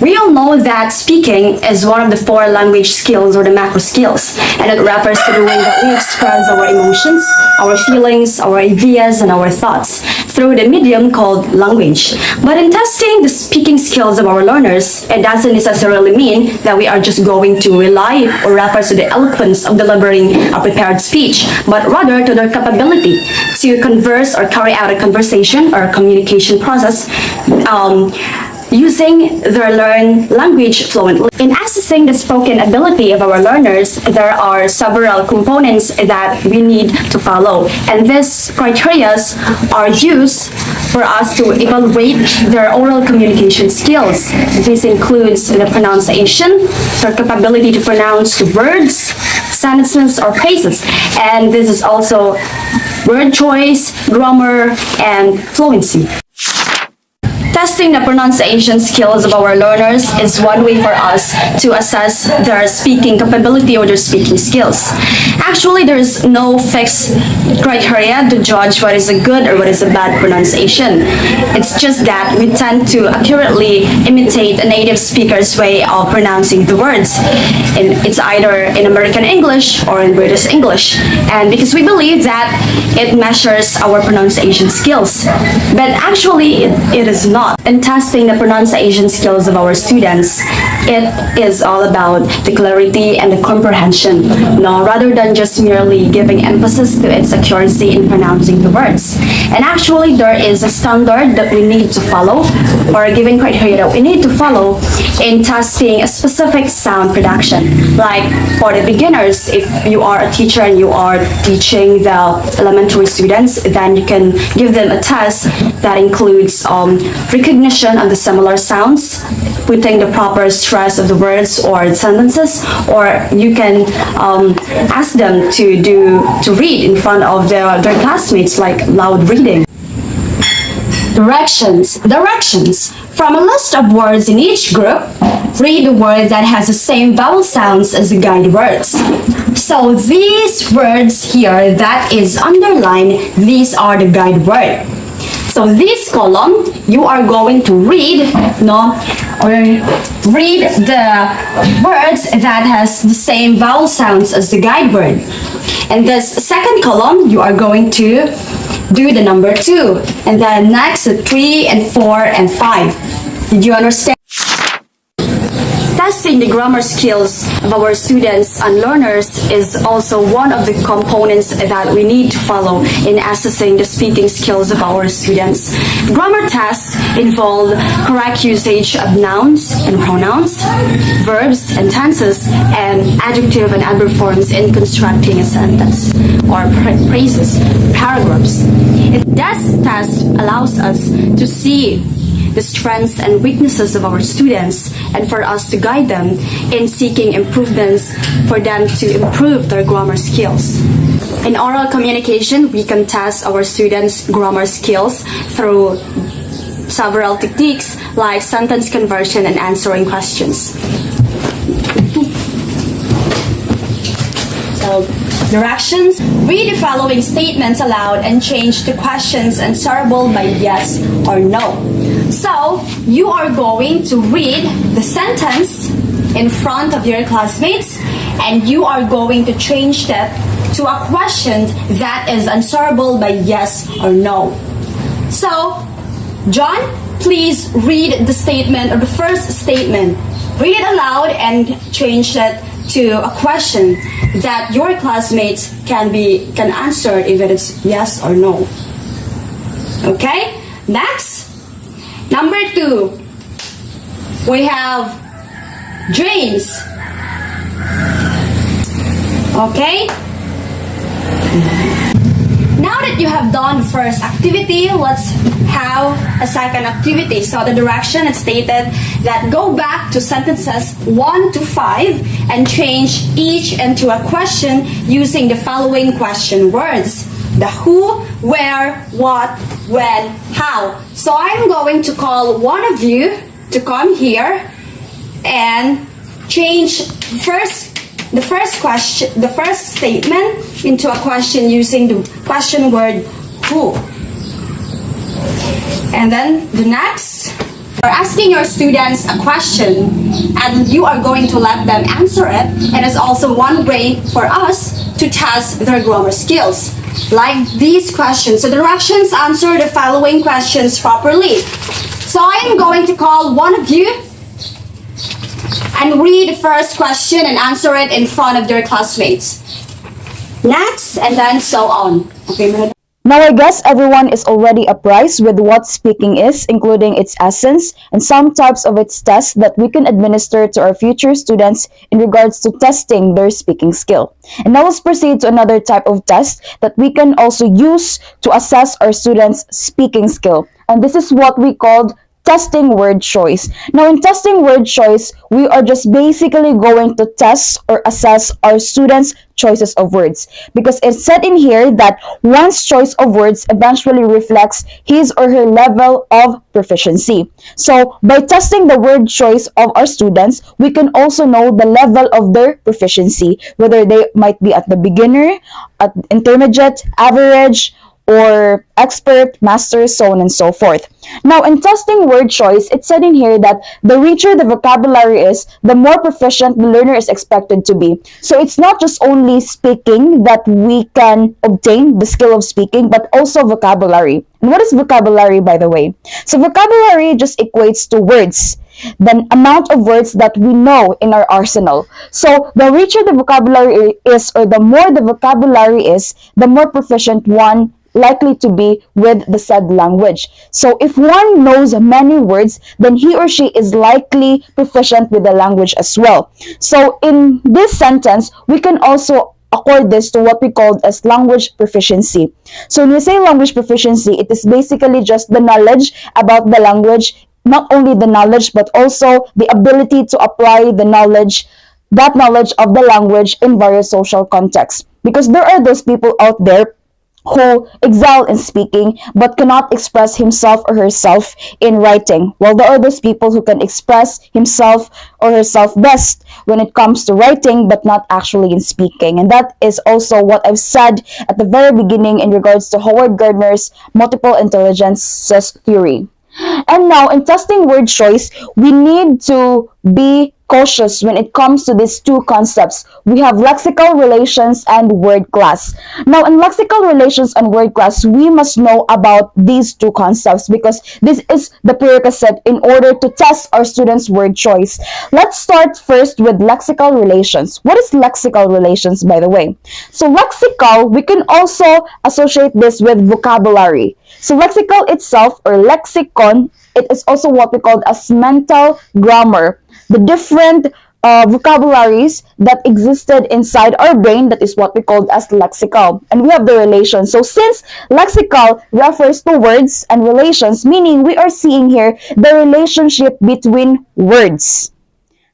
We all know that speaking is one of the four language skills or the macro skills, and it refers to the way that we express our emotions, our feelings, our ideas, and our thoughts through the medium called language. But in testing the speaking skills of our learners, it doesn't necessarily mean that we are just going to rely or refer to the eloquence of delivering a prepared speech, but rather to their capability to converse or carry out a conversation or communication process using their learned language fluently. In assessing the spoken ability of our learners, there are several components that we need to follow, and these criteria are used for us to evaluate their oral communication skills. This includes the pronunciation, their capability to pronounce the words, sentences, or phrases, and this is also word choice, grammar, and fluency. Testing the pronunciation skills of our learners is one way for us to assess their speaking capability or their speaking skills. Actually, there is no fixed criteria to judge what is a good or what is a bad pronunciation. It's just that we tend to accurately imitate a native speaker's way of pronouncing the words. It's either in American English or in British English. And because we believe that it measures our pronunciation skills. But actually, it is not. In testing the pronunciation skills of our students, it is all about the clarity and the comprehension, rather than just merely giving emphasis to its accuracy in pronouncing the words. And actually, there is a standard that we need to follow, or a given criteria that we need to follow in testing a specific sound production. Like for the beginners, if you are a teacher and you are teaching the elementary students, then you can give them a test that includes recognition of the similar sounds, putting the proper stress of the words or sentences, or you can ask them to read in front of their classmates, like loud reading. Directions. From a list of words in each group, read the word that has the same vowel sounds as the guide words. So these words here that is underlined, these are the guide word. So this column, you are going to read, read the words that has the same vowel sounds as the guide word. And this second column, you are going to do the number 2. And then next, 3 and 4 and 5. Did you understand? Testing the grammar skills of our students and learners is also one of the components that we need to follow in assessing the speaking skills of our students. Grammar tests involve correct usage of nouns and pronouns, verbs and tenses, and adjective and adverb forms in constructing a sentence or phrases, paragraphs. This test allows us to see the strengths and weaknesses of our students and for us to guide them in seeking improvements for them to improve their grammar skills. In oral communication, we can test our students' grammar skills through several techniques like sentence conversion and answering questions. So, directions. Read the following statements aloud and change the questions answerable by yes or no. So, you are going to read the sentence in front of your classmates and you are going to change that to a question that is answerable by yes or no. So, John, please read the statement or the first statement. Read it aloud and change that to a question that your classmates can answer if it is yes or no. Okay? Next. Number 2. We have James. Okay? Now that you have done the first activity, let's have a second activity. So the direction is stated that go back to sentences 1 to 5 and change each into a question using the following question words. The who, where, what, when, how. So I'm going to call one of you to come here and change the first statement into a question using the question word who. And then the next, are asking your students a question and you are going to let them answer it, and it's also one way for us to test their grammar skills. Like these questions. So directions: answer the following questions properly. So I am going to call one of you and read the first question and answer it in front of their classmates. Next, and then so on. Okay, now I guess everyone is already apprised with what speaking is, including its essence and some types of its tests that we can administer to our future students in regards to testing their speaking skill. And now let's proceed to another type of test that we can also use to assess our students' speaking skill. And this is what we called testing word choice. Now, in testing word choice, we are just basically going to test or assess our students' choices of words, because it's said in here that one's choice of words eventually reflects his or her level of proficiency. So, by testing the word choice of our students, we can also know the level of their proficiency, whether they might be at the beginner, at intermediate, average, or expert, master, so on and so forth. Now, in testing word choice, it's said in here that the richer the vocabulary is, the more proficient the learner is expected to be. So it's not just only speaking that we can obtain the skill of speaking, but also vocabulary. And what is vocabulary, by the way? So vocabulary just equates to words, the amount of words that we know in our arsenal. So the richer the vocabulary is, or the more the vocabulary is, the more proficient one likely to be with the said language. So if one knows many words, then he or she is likely proficient with the language as well. So in this sentence, we can also accord this to what we call as language proficiency. So when we say language proficiency, it is basically just the knowledge about the language, not only the knowledge, but also the ability to apply the knowledge, that knowledge of the language in various social contexts. Because there are those people out there who excel in speaking but cannot express himself or herself in writing, while there are those people who can express himself or herself best when it comes to writing but not actually in speaking. And that is also what I've said at the very beginning in regards to Howard Gardner's multiple intelligences theory. And now, in testing word choice, we need to be cautious when it comes to these two concepts. We have lexical relations and word class. Now, in lexical relations and word class, we must know about these two concepts because this is the prerequisite in order to test our students' word choice. Let's start first with lexical relations. What is lexical relations, by the way? So, lexical, we can also associate this with vocabulary. So, lexical itself, or lexicon, it is also what we call as mental grammar. The different vocabularies that existed inside our brain, that is what we call as lexical. And we have the relation. So since lexical refers to words and relations, meaning we are seeing here the relationship between words.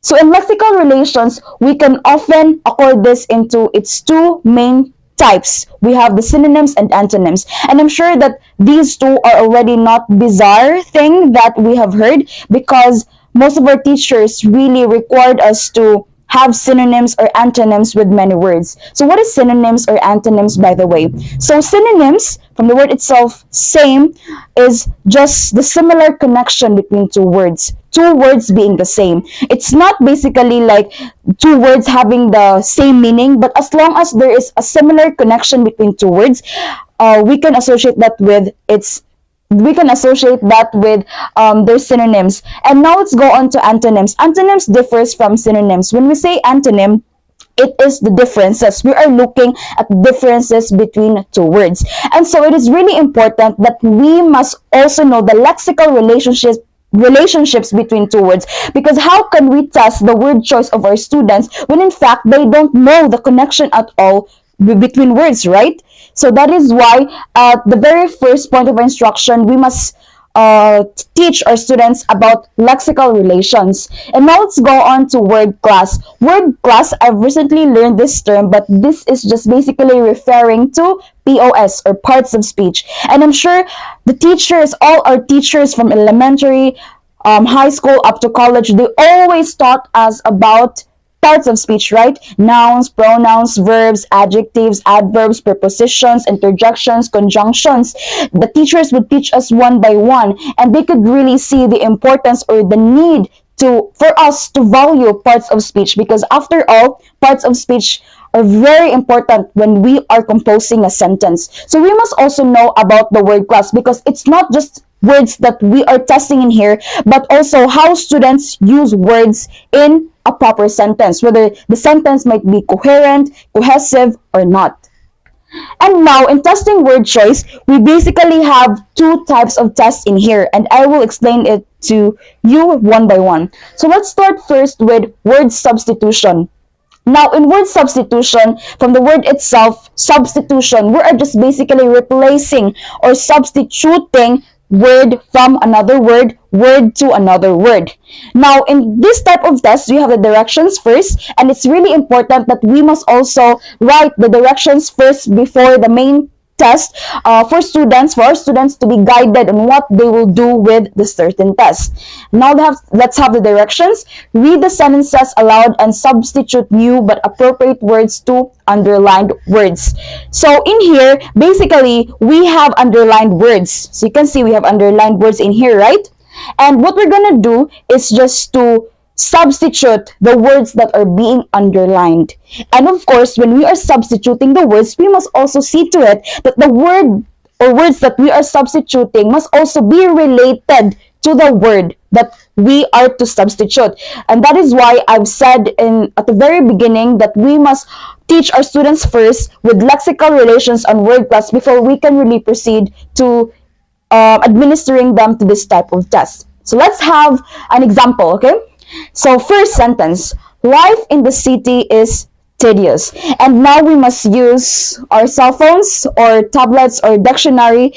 So in lexical relations, we can often accord this into its two main types. We have the synonyms and antonyms. And I'm sure that these two are already not bizarre thing that we have heard, because most of our teachers really required us to have synonyms or antonyms with many words. So what is synonyms or antonyms, by the way? So synonyms, from the word itself, same, is just the similar connection between two words. Two words being the same. It's not basically like two words having the same meaning, but as long as there is a similar connection between two words, we can associate that with their synonyms. And now let's go on to antonyms. Antonyms differs from synonyms. When we say antonym, it is the differences. We are looking at differences between two words. And so it is really important that we must also know the lexical relationships between two words, because how can we test the word choice of our students when in fact they don't know the connection at all between words, right? So that is why at the very first point of instruction, we must teach our students about lexical relations. And now let's go on to word class. Word class, I've recently learned this term, but this is just basically referring to POS, or parts of speech. And I'm sure all our teachers from elementary, high school up to college, they always taught us about parts of speech, right? Nouns, pronouns, verbs, adjectives, adverbs, prepositions, interjections, conjunctions. The teachers would teach us one by one, and they could really see the importance or the need for us to value parts of speech, because after all, parts of speech are very important when we are composing a sentence. So we must also know about the word class, because it's not just words that we are testing in here, but also how students use words in a proper sentence, whether the sentence might be coherent, cohesive, or not. And now, in testing word choice, we basically have two types of tests in here, and I will explain it to you one by one. So let's start first with word substitution. Now, in word substitution, from the word itself, substitution, we are just basically replacing or substituting word from another word to another word. Now, in this type of test, we have the directions first, and it's really important that we must also write the directions first before the main test, for our students to be guided on what they will do with the certain test. Now let's have the directions. Read the sentences aloud and substitute new but appropriate words to underlined words. So in here, basically, we have underlined words. So you can see we have underlined words in here, right? And what we're gonna do is just to substitute the words that are being underlined. And of course, when we are substituting the words, we must also see to it that the word or words that we are substituting must also be related to the word that we are to substitute. And that is why I've said at the very beginning that we must teach our students first with lexical relations on word class before we can really proceed to administering them to this type of test. So let's have an example, okay? So first sentence, life in the city is tedious. And now we must use our cell phones or tablets or dictionary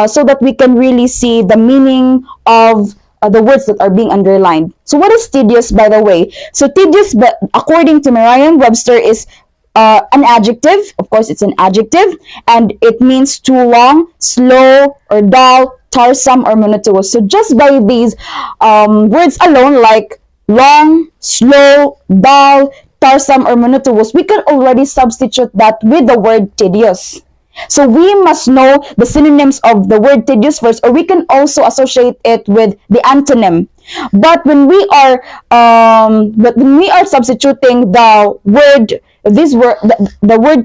so that we can really see the meaning of the words that are being underlined. So what is tedious, by the way? So tedious, but according to Merriam-Webster, is an adjective. Of course, it's an adjective, and it means too long, slow, or dull, tiresome, or monotonous. So just by these words alone, like long, slow, dull, tiresome, or monotonous, we can already substitute that with the word tedious. So we must know the synonyms of the word tedious first, or we can also associate it with the antonym. But when we are substituting the word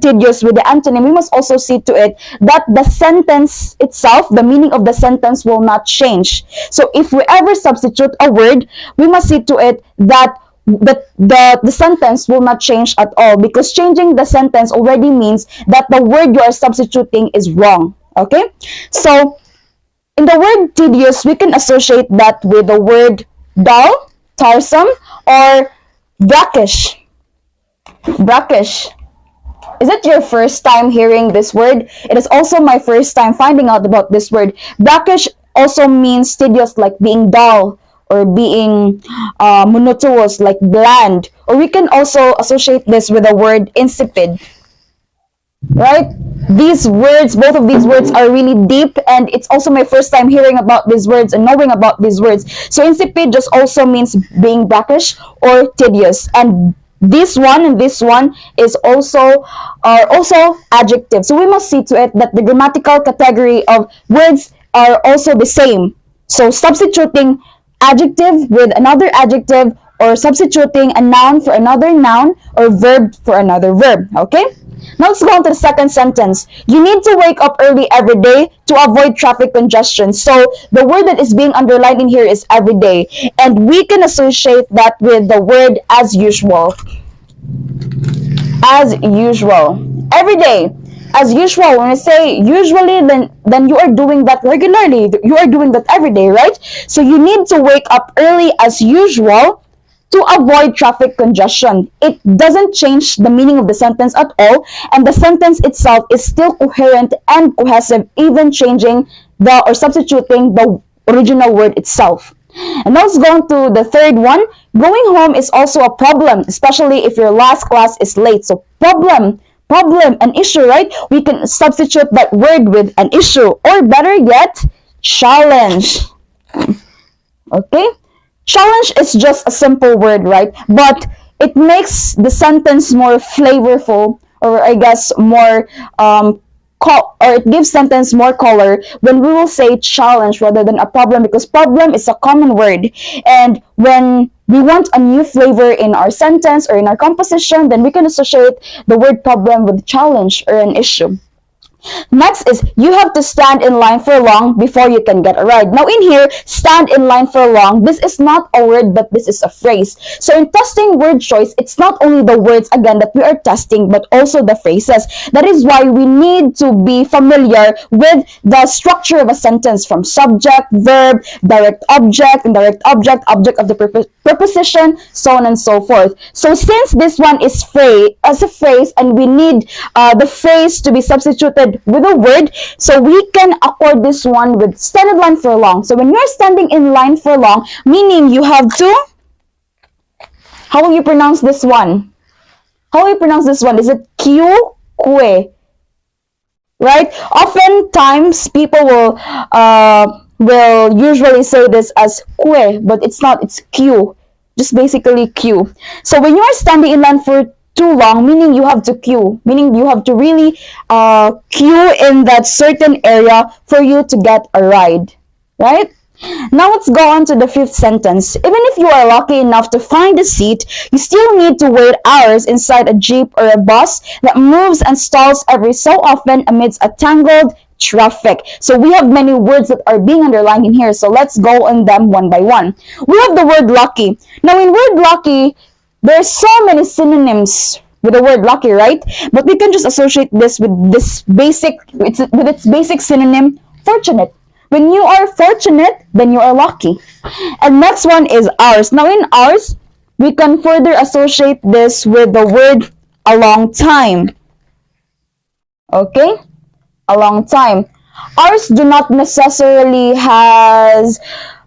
tedious with the antonym, we must also see to it that the sentence itself, the meaning of the sentence, will not change. So if we ever substitute a word, we must see to it that the sentence will not change at all, because changing the sentence already means that the word you are substituting is wrong. Okay? So in the word tedious, we can associate that with the word dull, tiresome, or brackish. Brackish. Is it your first time hearing this word? It is also my first time finding out about this word. Brackish also means tedious, like being dull, or being monotonous, like bland. Or we can also associate this with the word insipid. Right? These words, both of these words are really deep, and it's also my first time hearing about these words and knowing about these words. So insipid just also means being brackish or tedious. And this one and this one are also adjectives. So we must see to it that the grammatical category of words are also the same. So substituting adjective with another adjective, or substituting a noun for another noun, or verb for another verb. Okay? Now let's go on to the second sentence. You need to wake up early every day to avoid traffic congestion. So the word that is being underlined in here is every day. And we can associate that with the word as usual. As usual. Every day. As usual. When I say usually, then you are doing that regularly. You are doing that every day, right? So you need to wake up early as usual to avoid traffic congestion. It doesn't change the meaning of the sentence at all, and the sentence itself is still coherent and cohesive, even changing or substituting the original word itself. And now let's go on to the third one. Going home is also a problem, especially if your last class is late. So problem, an issue, right? We can substitute that word with an issue, or better yet, challenge. Okay? Challenge is just a simple word, right? But it makes the sentence more flavorful, or I guess more or it gives sentence more color when we will say challenge rather than a problem, because problem is a common word, and when we want a new flavor in our sentence or in our composition, then we can associate the word problem with challenge or an issue. Next is you have to stand in line for long before you can get a ride. Now in here, stand in line for long, this is not a word but this is a phrase. So in testing word choice, it's not only the words again that we are testing but also the phrases. That is why we need to be familiar with the structure of a sentence, from subject, verb, direct object, indirect object, object of the preposition, so on and so forth. So since this one is as a phrase and we need the phrase to be substituted with a word, so we can accord this one with stand in line for long. So when you're standing in line for long, meaning you have to, how will you pronounce this one? How will you pronounce this one? Is it Q, que? Right? Oftentimes people will usually say this as que, but it's not, it's Q. Just basically Q. So when you are standing in line for too long, meaning you have to queue, meaning you have to really queue in that certain area for you to get a ride, right? Now let's go on to the fifth sentence. Even if you are lucky enough to find a seat, you still need to wait hours inside a jeep or a bus that moves and stalls every so often amidst a tangled traffic. So we have many words that are being underlined in here. So let's go on them one by one. We have the word lucky. Now in word lucky, there's so many synonyms with the word lucky, right? But we can just associate this with this basic, with its basic synonym, fortunate. When you are fortunate, then you are lucky. And next one is ours. Now in ours, we can further associate this with the word a long time. Okay? A long time. Ours do not necessarily has,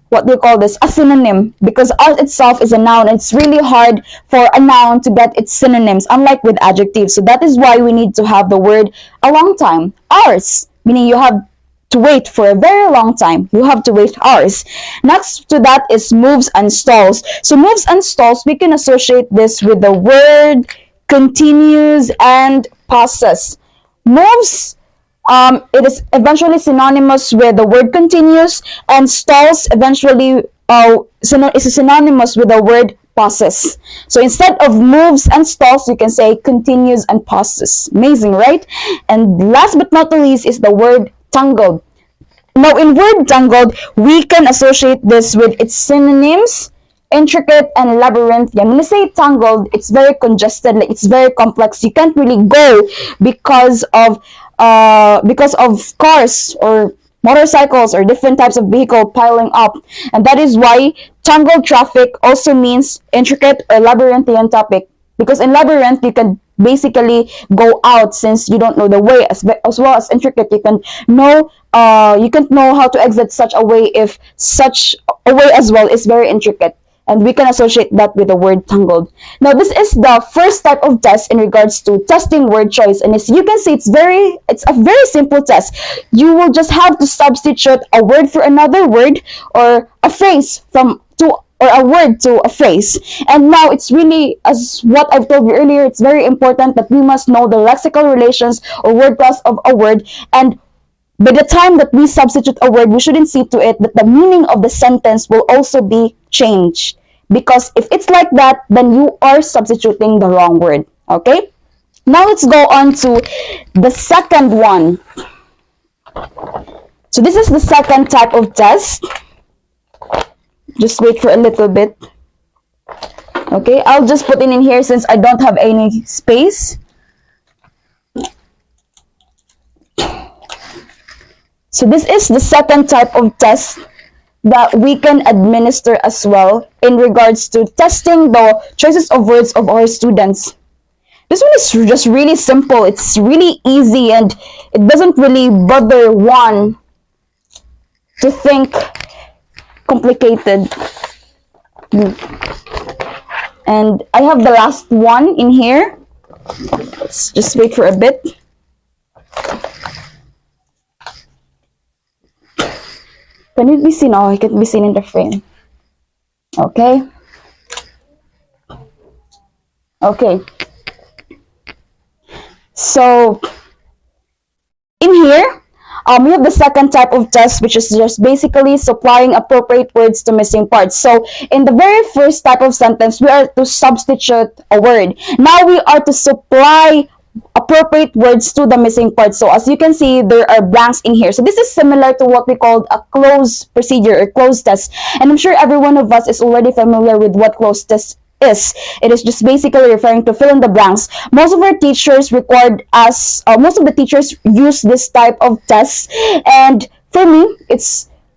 what do you call this, a synonym, because ours itself is a noun and it's really hard for a noun to get its synonyms, unlike with adjectives. So that is why we need to have the word a long time. Ours, meaning you have to wait for a very long time. You have to wait hours. Next to that is moves and stalls. So moves and stalls, we can associate this with the word continues and passes. Moves, it is eventually synonymous with the word continuous, and stalls eventually is synonymous with the word pauses. So instead of moves and stalls, you can say continues and pauses. Amazing, right? And last but not the least is the word tangled. Now in word tangled, we can associate this with its synonyms, intricate and labyrinthian. When you say tangled, it's very congested, like it's very complex. You can't really go because of cars or motorcycles or different types of vehicle piling up. And that is why tangled traffic also means intricate or labyrinthian topic, because in labyrinth you can basically go out since you don't know the way, as well as intricate, you can't know how to exit such a way if such a way as well is very intricate. And we can associate that with the word tangled. Now, this is the first type of test in regards to testing word choice. And as you can see, it's a very simple test. You will just have to substitute a word for another word, or a phrase or a word to a phrase. And now it's really, as what I've told you earlier, it's very important that we must know the lexical relations or word class of a word. And by the time that we substitute a word, we shouldn't see to it that the meaning of the sentence will also be changed. Because if it's like that, then you are substituting the wrong word. Okay? Now let's go on to the second one. So this is the second type of test. Just wait for a little bit. Okay, I'll just put it in here since I don't have any space. So this is the second type of test that we can administer as well in regards to testing the choices of words of our students. This one is just really simple. It's really easy and it doesn't really bother one to think complicated. And I have the last one in here. Let's just wait for a bit. Can it be seen? Oh, it can be seen in the frame. Okay. Okay, so in here, we have the second type of test, which is just basically supplying appropriate words to missing parts. So in the very first type of sentence, we are to substitute a word. Now we are to supply appropriate words to the missing parts. So as you can see, there are blanks in here. So this is similar to what we called a closed procedure or closed test. And I'm sure every one of us is already familiar with what closed test is. It is just basically referring to fill in the blanks. Most of our teachers most of the teachers use this type of test, and for me,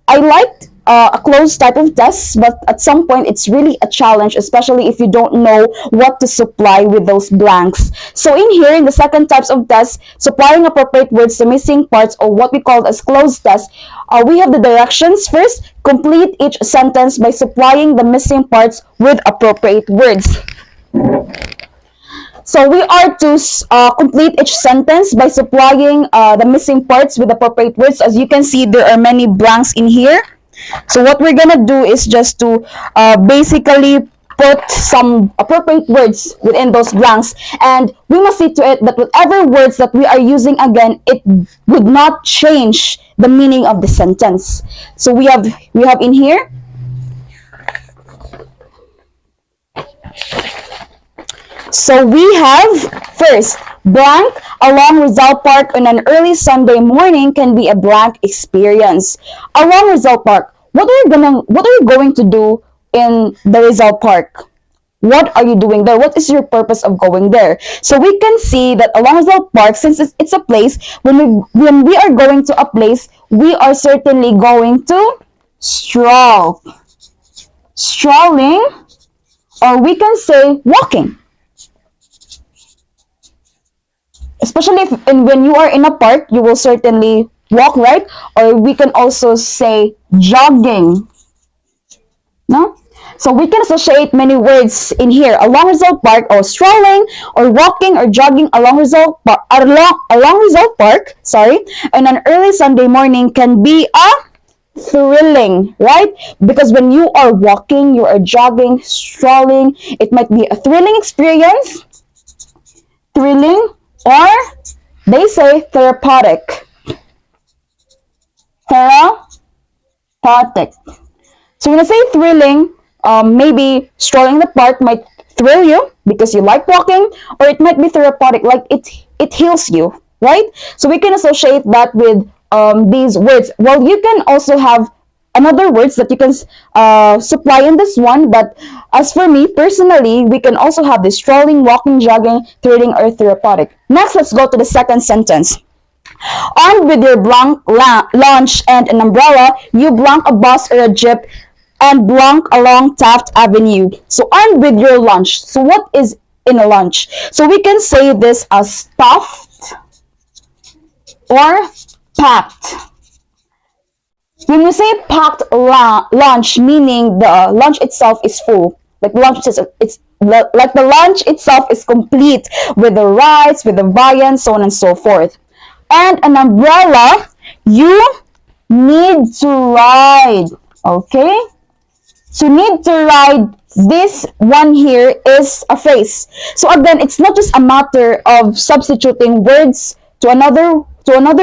I liked a closed type of test, but at some point it's really a challenge, especially if you don't know what to supply with those blanks. So in here, in the second types of tests, supplying appropriate words to missing parts, or what we call as closed test, we have the directions. First, complete each sentence by supplying the missing parts with appropriate words. So we are to complete each sentence by supplying the missing parts with appropriate words. As you can see, there are many blanks in here. So what we're gonna do is just to basically put some appropriate words within those blanks, and we must see to it that whatever words that we are using again, it would not change the meaning of the sentence. So we have in here. So we have first blank along Rizal Park on an early Sunday morning can be a blank experience. Along Rizal Park, what are you going to do in the Rizal Park? What are you doing there? What is your purpose of going there? So we can see that along Rizal Park, since it's a place, when we are going to a place, we are certainly going to stroll. Strolling, or we can say walking. Especially when you are in a park, you will certainly walk, right? Or we can also say jogging. No? So we can associate many words in here. Along Rizal Park, or strolling, or walking, or jogging along Rizal Park, on an early Sunday morning can be a thrilling, right? Because when you are walking, you are jogging, strolling, it might be a thrilling experience, thrilling, or they say therapeutic. Therapeutic. So when I say thrilling, maybe strolling in the park might thrill you because you like walking, or it might be therapeutic, like it heals you, right? So we can associate that with these words. Well, you can also have another words that you can supply in this one, but as for me personally, we can also have the strolling, walking, jogging, thrilling, or therapeutic. Next, let's go to the second sentence. Armed with your blank lunch and an umbrella, you blank a bus or a jeep and blank along Taft Avenue. So armed with your lunch. So what is in a lunch? So we can say this as stuffed or packed. When you say packed lunch, meaning the lunch itself is full. Like the lunch itself is complete with the rice, with the viand, so on and so forth. And an umbrella, you need to ride. Okay? So need to ride, this one here is a phrase. So again, it's not just a matter of substituting words to another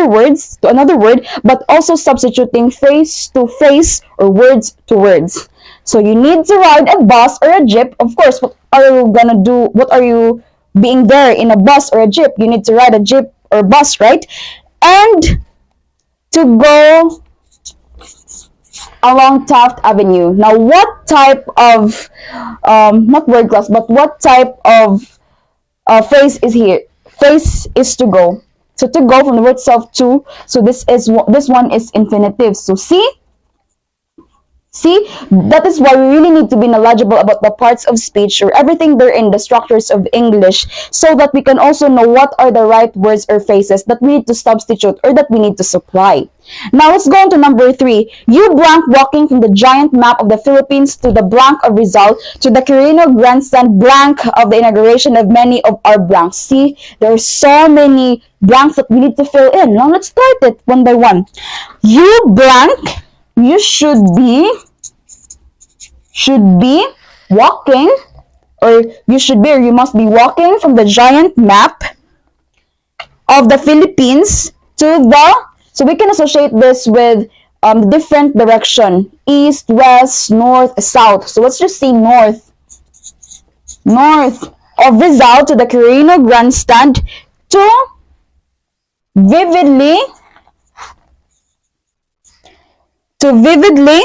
word, but also substituting phrase to phrase or words to words. So you need to ride a bus or a jeep. Of course, what are you gonna do? What are you being there in a bus or a jeep? You need to ride a jeep or bus, right? And to go along Taft Avenue. Now, what type of, not word class, but what type of phrase is here? Phrase is to go. So to go from the word itself to, so this one is infinitive. So see, that is why we really need to be knowledgeable about the parts of speech or everything there in the structures of English, so that we can also know what are the right words or phrases that we need to substitute or that we need to supply. Now let's go on to number 3. You blank walking from the giant map of the Philippines to the blank of Rizal to the Quirino grandstand blank of the inauguration of many of our blanks. See, there are so many blanks that we need to fill in. Now let's start it one by one. You blank, you should be walking or you should be, or you must be walking from the giant map of the Philippines to the, so we can associate this with different direction, east, west, north, south. So let's just say north. North of Rizal to the Quirino Grandstand to vividly vividly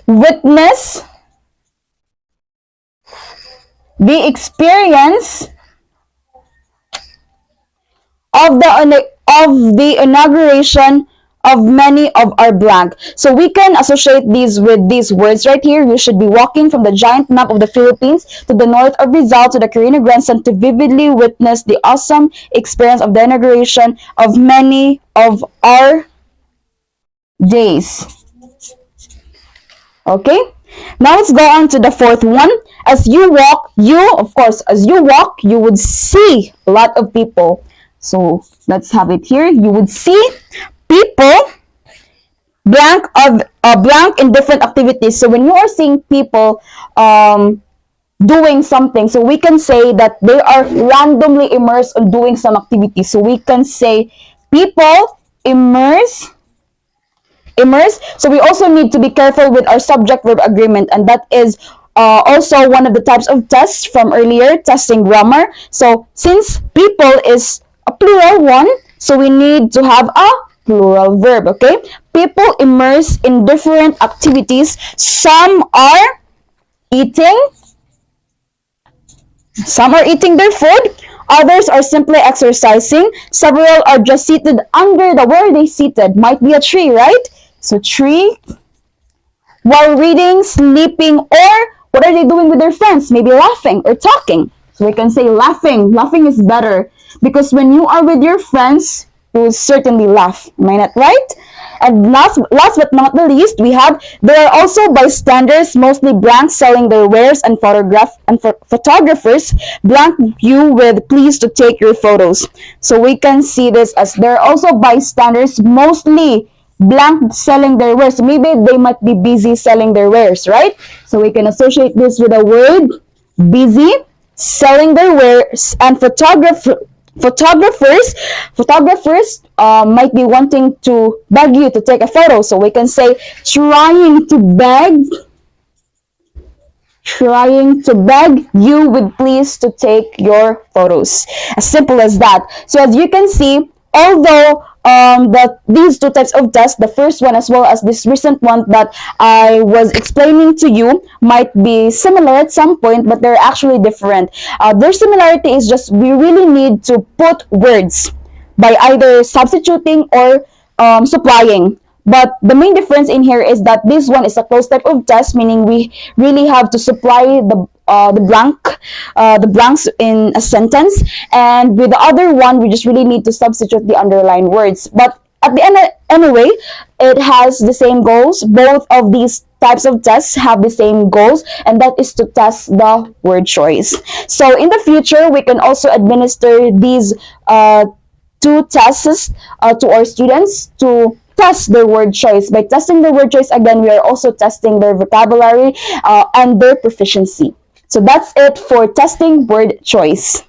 witness the experience of the inauguration of many of our blank. So we can associate these with these words right here. You should be walking from the giant map of the Philippines to the north of Rizal to the Quirino Grandstand to vividly witness the awesome experience of the inauguration of many of our days. Okay? Now let's go on to the fourth one. As you walk, as you walk, you would see a lot of people. So let's have it here. You would see people blank in different activities. So when you are seeing people doing something, so we can say that they are randomly immersed on doing some activity. So we can say people immerse. So we also need to be careful with our subject verb agreement, and that is also one of the types of tests from earlier, testing grammar. So since people is a plural one, so we need to have a plural verb. Okay, people immerse in different activities. Some are eating their food, others are simply exercising, several are just seated under the, where are they seated? Might be a tree, right? So tree, while reading, sleeping, or what are they doing with their friends? Maybe laughing or talking. So we can say laughing. Laughing is better because when you are with your friends, you will certainly laugh. Am I not right? And last but not the least, we have, there are also bystanders, mostly blank, selling their wares, and photographers blank you with please to take your photos. So we can see this as there are also bystanders, mostly blank, selling their wares. Maybe they might be busy selling their wares, right? So we can associate this with a word busy, selling their wares, and photographers might be wanting to beg you to take a photo. So we can say trying to beg you with please to take your photos. As simple as that. So as you can see, although these two types of tests, the first one as well as this recent one that I was explaining to you, might be similar at some point, but they're actually different. Their similarity is just we really need to put words by either substituting or supplying. But the main difference in here is that this one is a closed type of test, meaning we really have to supply the blanks in a sentence, and with the other one, we just really need to substitute the underlined words. But at the end, anyway, it has the same goals. Both of these types of tests have the same goals, and that is to test the word choice. So in the future, we can also administer these two tests to our students to test their word choice. By testing their word choice, again, we are also testing their vocabulary and their proficiency. So that's it for testing word choice.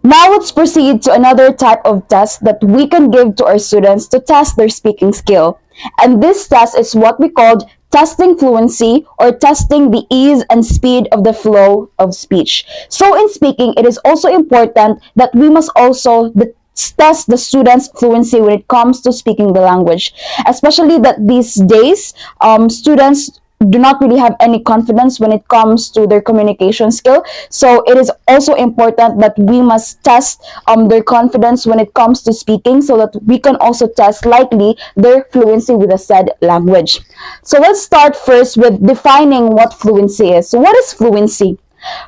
Now let's proceed to another type of test that we can give to our students to test their speaking skill. And this test is what we called testing fluency, or testing the ease and speed of the flow of speech. So in speaking, it is also important that we must also test the students' fluency when it comes to speaking the language, especially that these days students do not really have any confidence when it comes to their communication skill. So it is also important that we must test their confidence when it comes to speaking, so that we can also test likely their fluency with the said language. So let's start first with defining what fluency is. So what is fluency?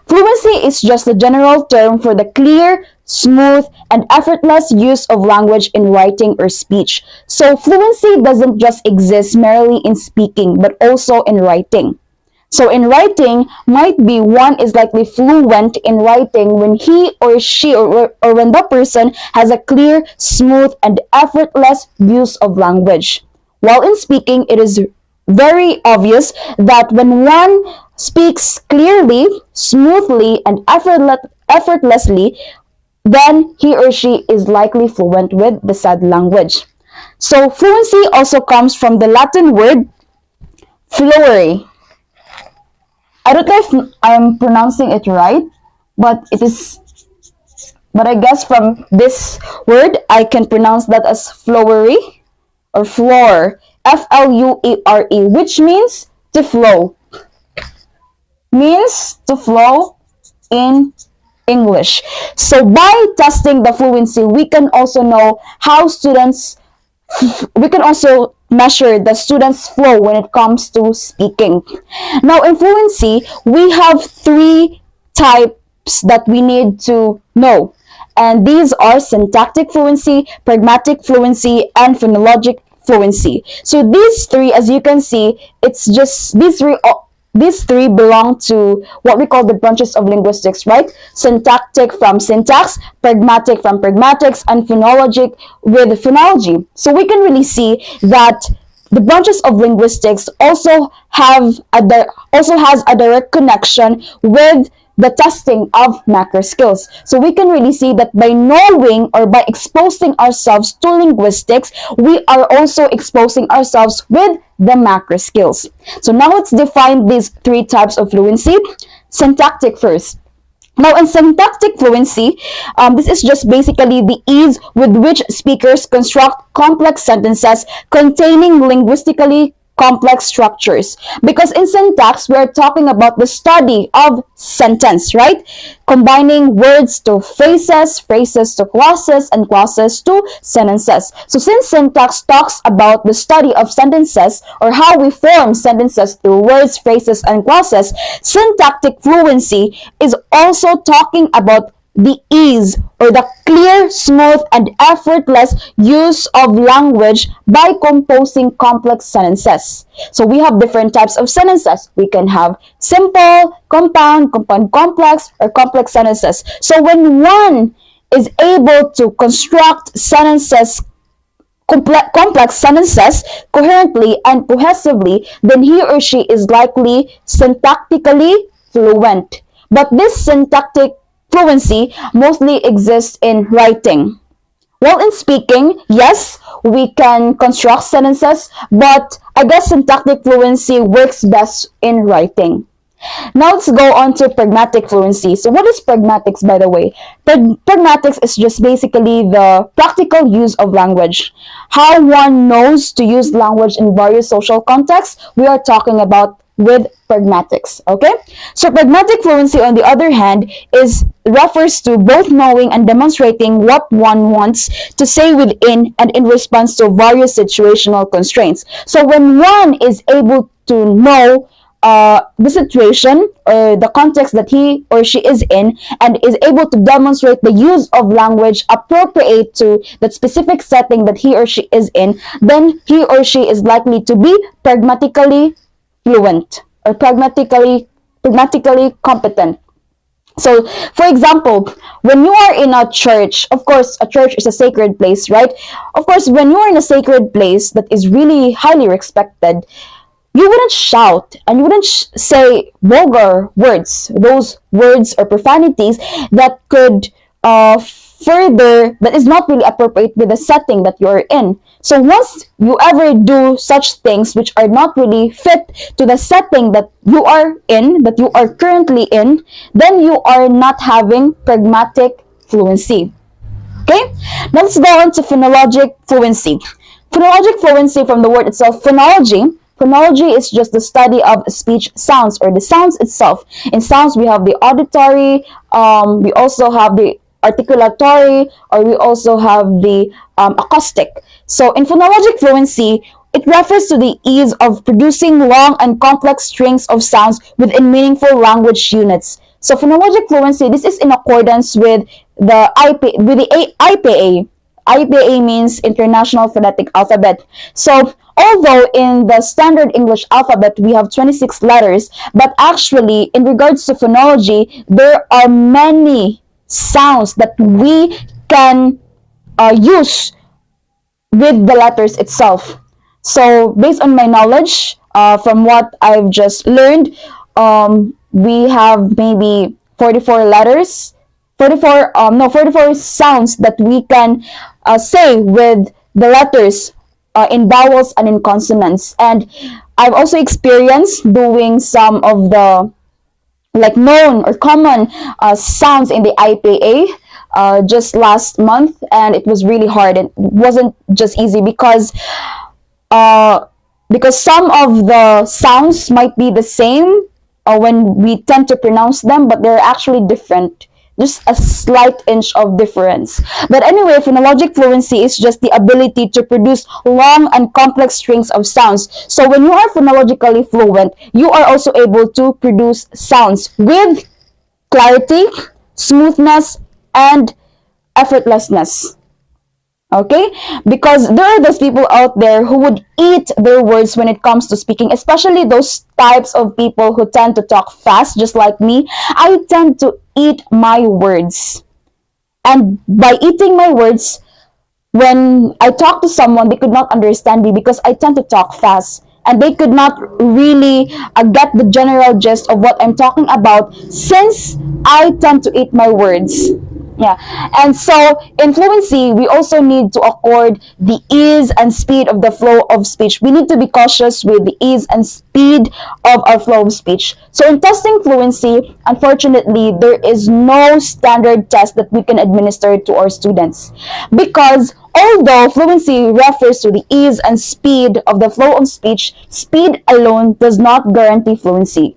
Fluency is just a general term for the clear, smooth, and effortless use of language in writing or speech. So fluency doesn't just exist merely in speaking, but also in writing. So in writing, might be one is likely fluent in writing when he or she or when the person has a clear, smooth, and effortless use of language. While in speaking, it is very obvious that when one speaks clearly, smoothly, and effortlessly, then he or she is likely fluent with the said language. So fluency also comes from the Latin word fluere. I don't know if I'm pronouncing it right, but it is but I guess from this word I can pronounce that as flowery or floor. Fluere, which means to flow. Means to flow in English. So by testing the fluency, we can also know how students we can also measure the students' flow when it comes to speaking. Now, in fluency, we have three types that we need to know. And these are syntactic fluency, pragmatic fluency, and phonologic fluency. So these three, as you can see, it's just these three belong to what we call the branches of linguistics, right? Syntactic from syntax, pragmatic from pragmatics, and phonologic with phonology. So we can really see that the branches of linguistics also has a direct connection with the testing of macro skills. So we can really see that by knowing or by exposing ourselves to linguistics, we are also exposing ourselves with the macro skills. So now let's define these three types of fluency. Syntactic first. Now, in syntactic fluency, this is just basically the ease with which speakers construct complex sentences containing linguistically complex structures. Because in syntax, we're talking about the study of sentence, right? Combining words to phrases, phrases to clauses, and clauses to sentences. So since syntax talks about the study of sentences or how we form sentences through words, phrases, and clauses, syntactic fluency is also talking about the ease or the clear, smooth, and effortless use of language by composing complex sentences. So we have different types of sentences. We can have simple, compound, compound complex, or complex sentences. So when one is able to construct complex sentences coherently and cohesively, then he or she is likely syntactically fluent. But this syntactic fluency mostly exists in writing. Well, in speaking, yes, we can construct sentences, but I guess syntactic fluency works best in writing. Now let's go on to pragmatic fluency. So what is pragmatics, by the way? Pragmatics is just basically the practical use of language. How one knows to use language in various social contexts, we are talking about with pragmatics, okay? So pragmatic fluency, on the other hand, is refers to both knowing and demonstrating what one wants to say within and in response to various situational constraints. So when one is able to know the situation or the context that he or she is in and is able to demonstrate the use of language appropriate to that specific setting that he or she is in, then he or she is likely to be pragmatically fluent or pragmatically competent. So, for example, when you are in a church, of course, a church is a sacred place, right? Of course, when you are in a sacred place that is really highly respected, you wouldn't shout and you wouldn't say vulgar words, those words or profanities that could that is not really appropriate with the setting that you're in. So once you ever do such things which are not really fit to the setting that you are in, that you are currently in, then you are not having pragmatic fluency. Okay? Now let's go on to phonologic fluency. Phonologic fluency, from the word itself, phonology is just the study of speech sounds or the sounds itself. In sounds, we have the auditory, we also have the articulatory, or we also have the acoustic. So in phonologic fluency, it refers to the ease of producing long and complex strings of sounds within meaningful language units. So phonologic fluency, this is in accordance with the IPA. IPA means International Phonetic Alphabet. So although in the standard English alphabet we have 26 letters, but actually in regards to phonology, there are many sounds that we can use with the letters itself. So based on my knowledge, from what I've just learned, we have maybe 44 letters, 44 sounds that we can say with the letters in vowels and in consonants. And I've also experienced doing some of the like known or common sounds in the IPA just last month, and it was really hard. It wasn't just easy uh, because some of the sounds might be the same when we tend to pronounce them, but they're actually different. Just a slight inch of difference. But anyway, phonologic fluency is just the ability to produce long and complex strings of sounds. So when you are phonologically fluent, you are also able to produce sounds with clarity, smoothness, and effortlessness. Okay, because there are those people out there who would eat their words when it comes to speaking, especially those types of people who tend to talk fast, just like me. I tend to eat my words, and by eating my words, when I talk to someone, they could not understand me because I tend to talk fast, and they could not really get the general gist of what I'm talking about since I tend to eat my words. Yeah. And so in fluency, we also need to accord the ease and speed of the flow of speech. We need to be cautious with the ease and speed of our flow of speech. So in testing fluency, unfortunately, there is no standard test that we can administer to our students, because although fluency refers to the ease and speed of the flow of speech, speed alone does not guarantee fluency.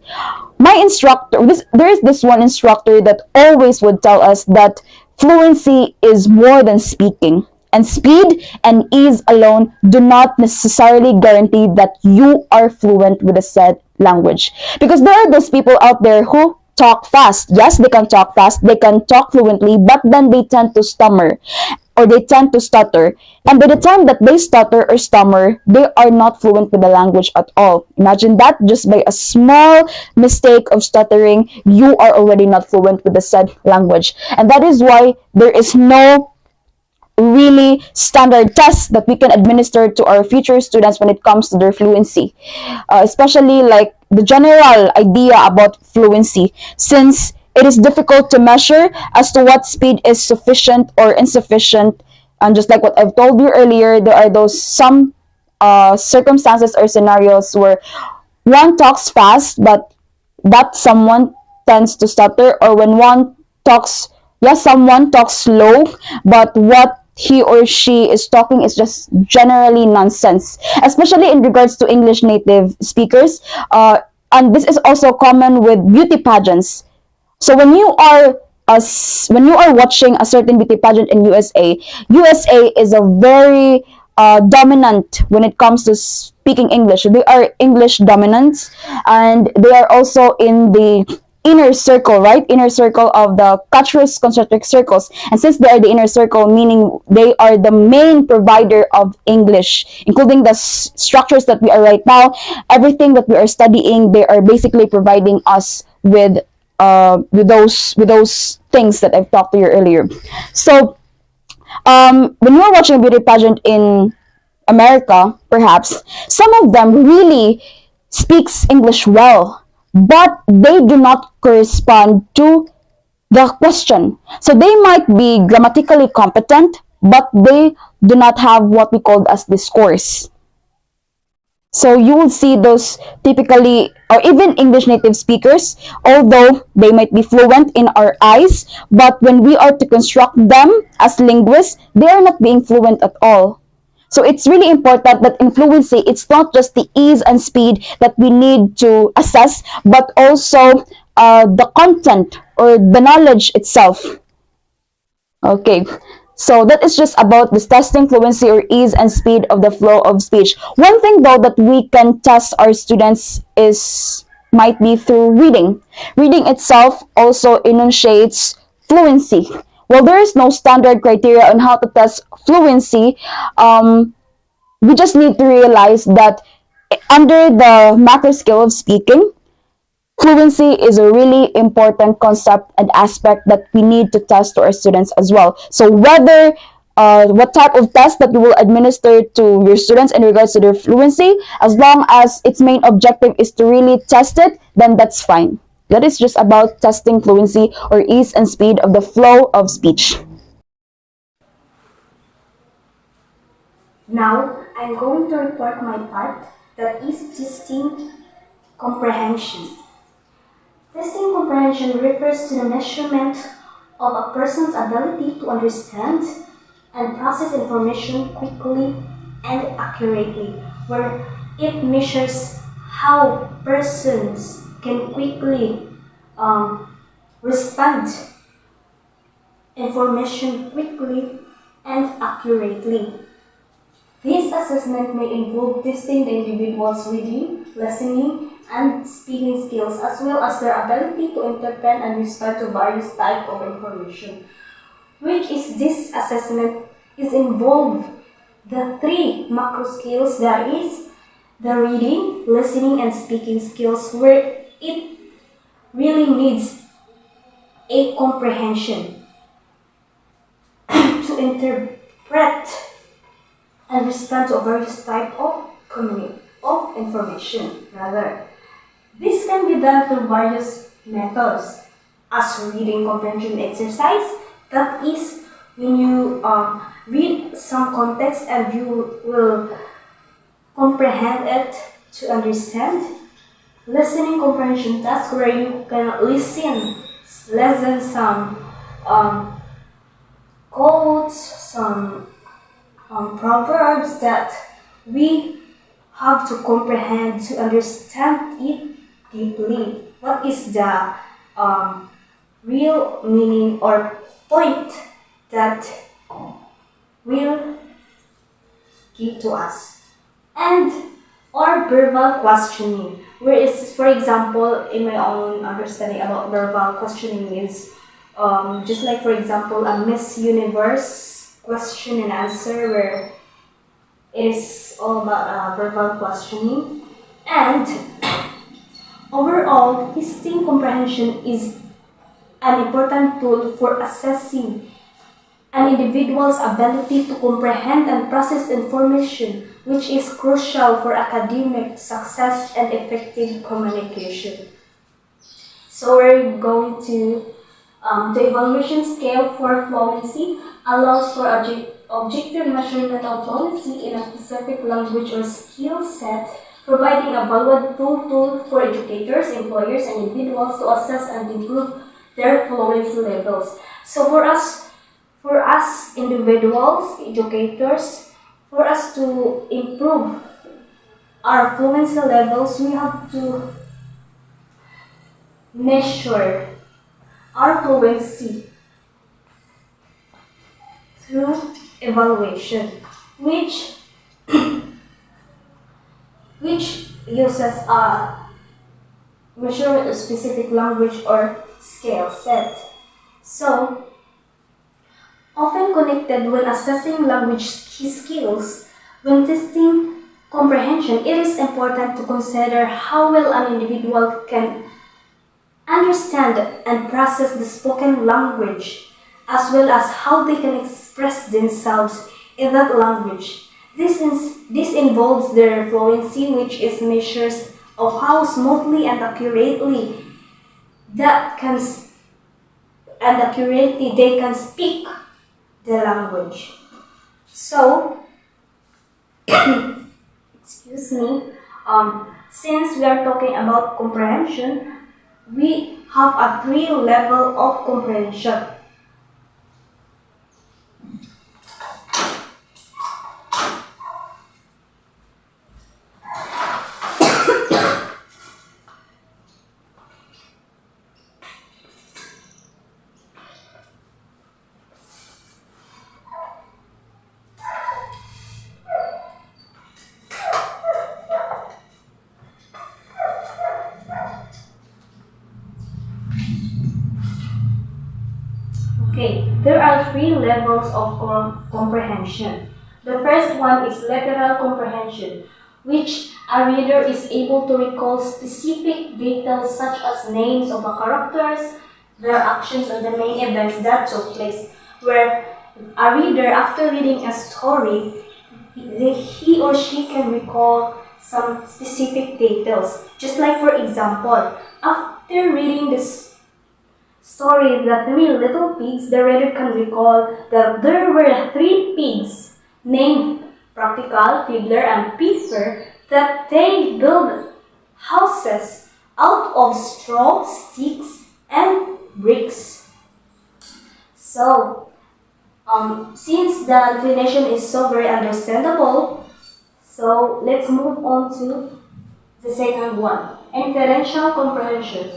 My instructor, there is this one instructor that always would tell us that fluency is more than speaking, and speed and ease alone do not necessarily guarantee that you are fluent with a said language. Because there are those people out there who talk fast. Yes, they can talk fast, they can talk fluently, but then they tend to stammer or they tend to stutter. And by the time that they stutter or stammer, they are not fluent with the language at all. Imagine that, just by a small mistake of stuttering, you are already not fluent with the said language. And that is why there is no really standard tests that we can administer to our future students when it comes to their fluency, especially like the general idea about fluency, since it is difficult to measure as to what speed is sufficient or insufficient. And just like what I've told you earlier, there are those some circumstances or scenarios where one talks fast, but that someone tends to stutter, or when one talks, yes, someone talks slow, but what he or she is talking is just generally nonsense, especially in regards to English native speakers. And this is also common with beauty pageants. So when you are watching a certain beauty pageant in USA is a very dominant when it comes to speaking English. They are English dominant, and they are also in the inner circle, right? Inner circle of the Catchers concentric circles. And since they are the inner circle, meaning they are the main provider of English, including the structures that we are right now, everything that we are studying, they are basically providing us with those things that I've talked to you earlier. So when you are watching a beauty pageant in America, perhaps some of them really speaks English well, but they do not correspond to the question. So they might be grammatically competent, but they do not have what we call as discourse. So you will see those typically, or even English native speakers, although they might be fluent in our eyes, but when we are to construct them as linguists, they are not being fluent at all. So it's really important that in fluency, it's not just the ease and speed that we need to assess, but also the content or the knowledge itself. Okay, so that is just about this testing fluency or ease and speed of the flow of speech. One thing though that we can test our students is might be through reading. Reading itself also enunciates fluency. Well, there is no standard criteria on how to test fluency. We just need to realize that under the macro skill of speaking, fluency is a really important concept and aspect that we need to test to our students as well. So whether what type of test that you will administer to your students in regards to their fluency. As long as its main objective is to really test it, then that's fine. That is just about testing fluency or ease and speed of the flow of speech. Now, I'm going to report my part, that is testing comprehension. Testing comprehension refers to the measurement of a person's ability to understand and process information quickly and accurately, where it measures how persons can quickly respond information quickly and accurately. This assessment may involve testing the individual's reading, listening, and speaking skills, as well as their ability to interpret and respond to various types of information. Which is this assessment is involved the three macro skills, that is the reading, listening, and speaking skills, where it really needs a comprehension to interpret and respond to various type of information. Rather, this can be done through various methods, as reading comprehension exercise. That is when you read some context and you will comprehend it to understand. Listening comprehension task, where you can listen some quotes, some proverbs that we have to comprehend to understand it deeply. What is the real meaning or point that will give to us? And or verbal questioning, whereas, for example, in my own understanding about verbal questioning is just like, for example, a Miss Universe question and answer, where it is all about verbal questioning. And overall, testing comprehension is an important tool for assessing an individual's ability to comprehend and process information, which is crucial for academic success and effective communication. So we're going to the evaluation scale for fluency allows for objective measurement of fluency in a specific language or skill set, providing a valuable tool for educators, employers, and individuals to assess and improve their fluency levels. So for us individuals, educators, for us to improve our fluency levels, we have to measure our fluency through evaluation, which uses a measurement of specific language or scale set. So, often connected when assessing language skills, when testing comprehension, it is important to consider how well an individual can understand and process the spoken language, as well as how they can express themselves in that language. This involves their fluency, which is measures of how smoothly and accurately they can speak the language. So, excuse me, since we are talking about comprehension, we have a three level of comprehension. Okay, there are three levels of comprehension. The first one is literal comprehension, which a reader is able to recall specific details such as names of the characters, their actions, or the main events that took place, where A reader, after reading a story, he or she can recall some specific details. Just like, for example, after reading this story, The Three Little Pigs, the reader can recall that there were three pigs named Practical, Fiddler, and Piffer, that they built houses out of straw, sticks, and bricks. So, since the definition is so very understandable, so let's move on to the second one, inferential comprehension,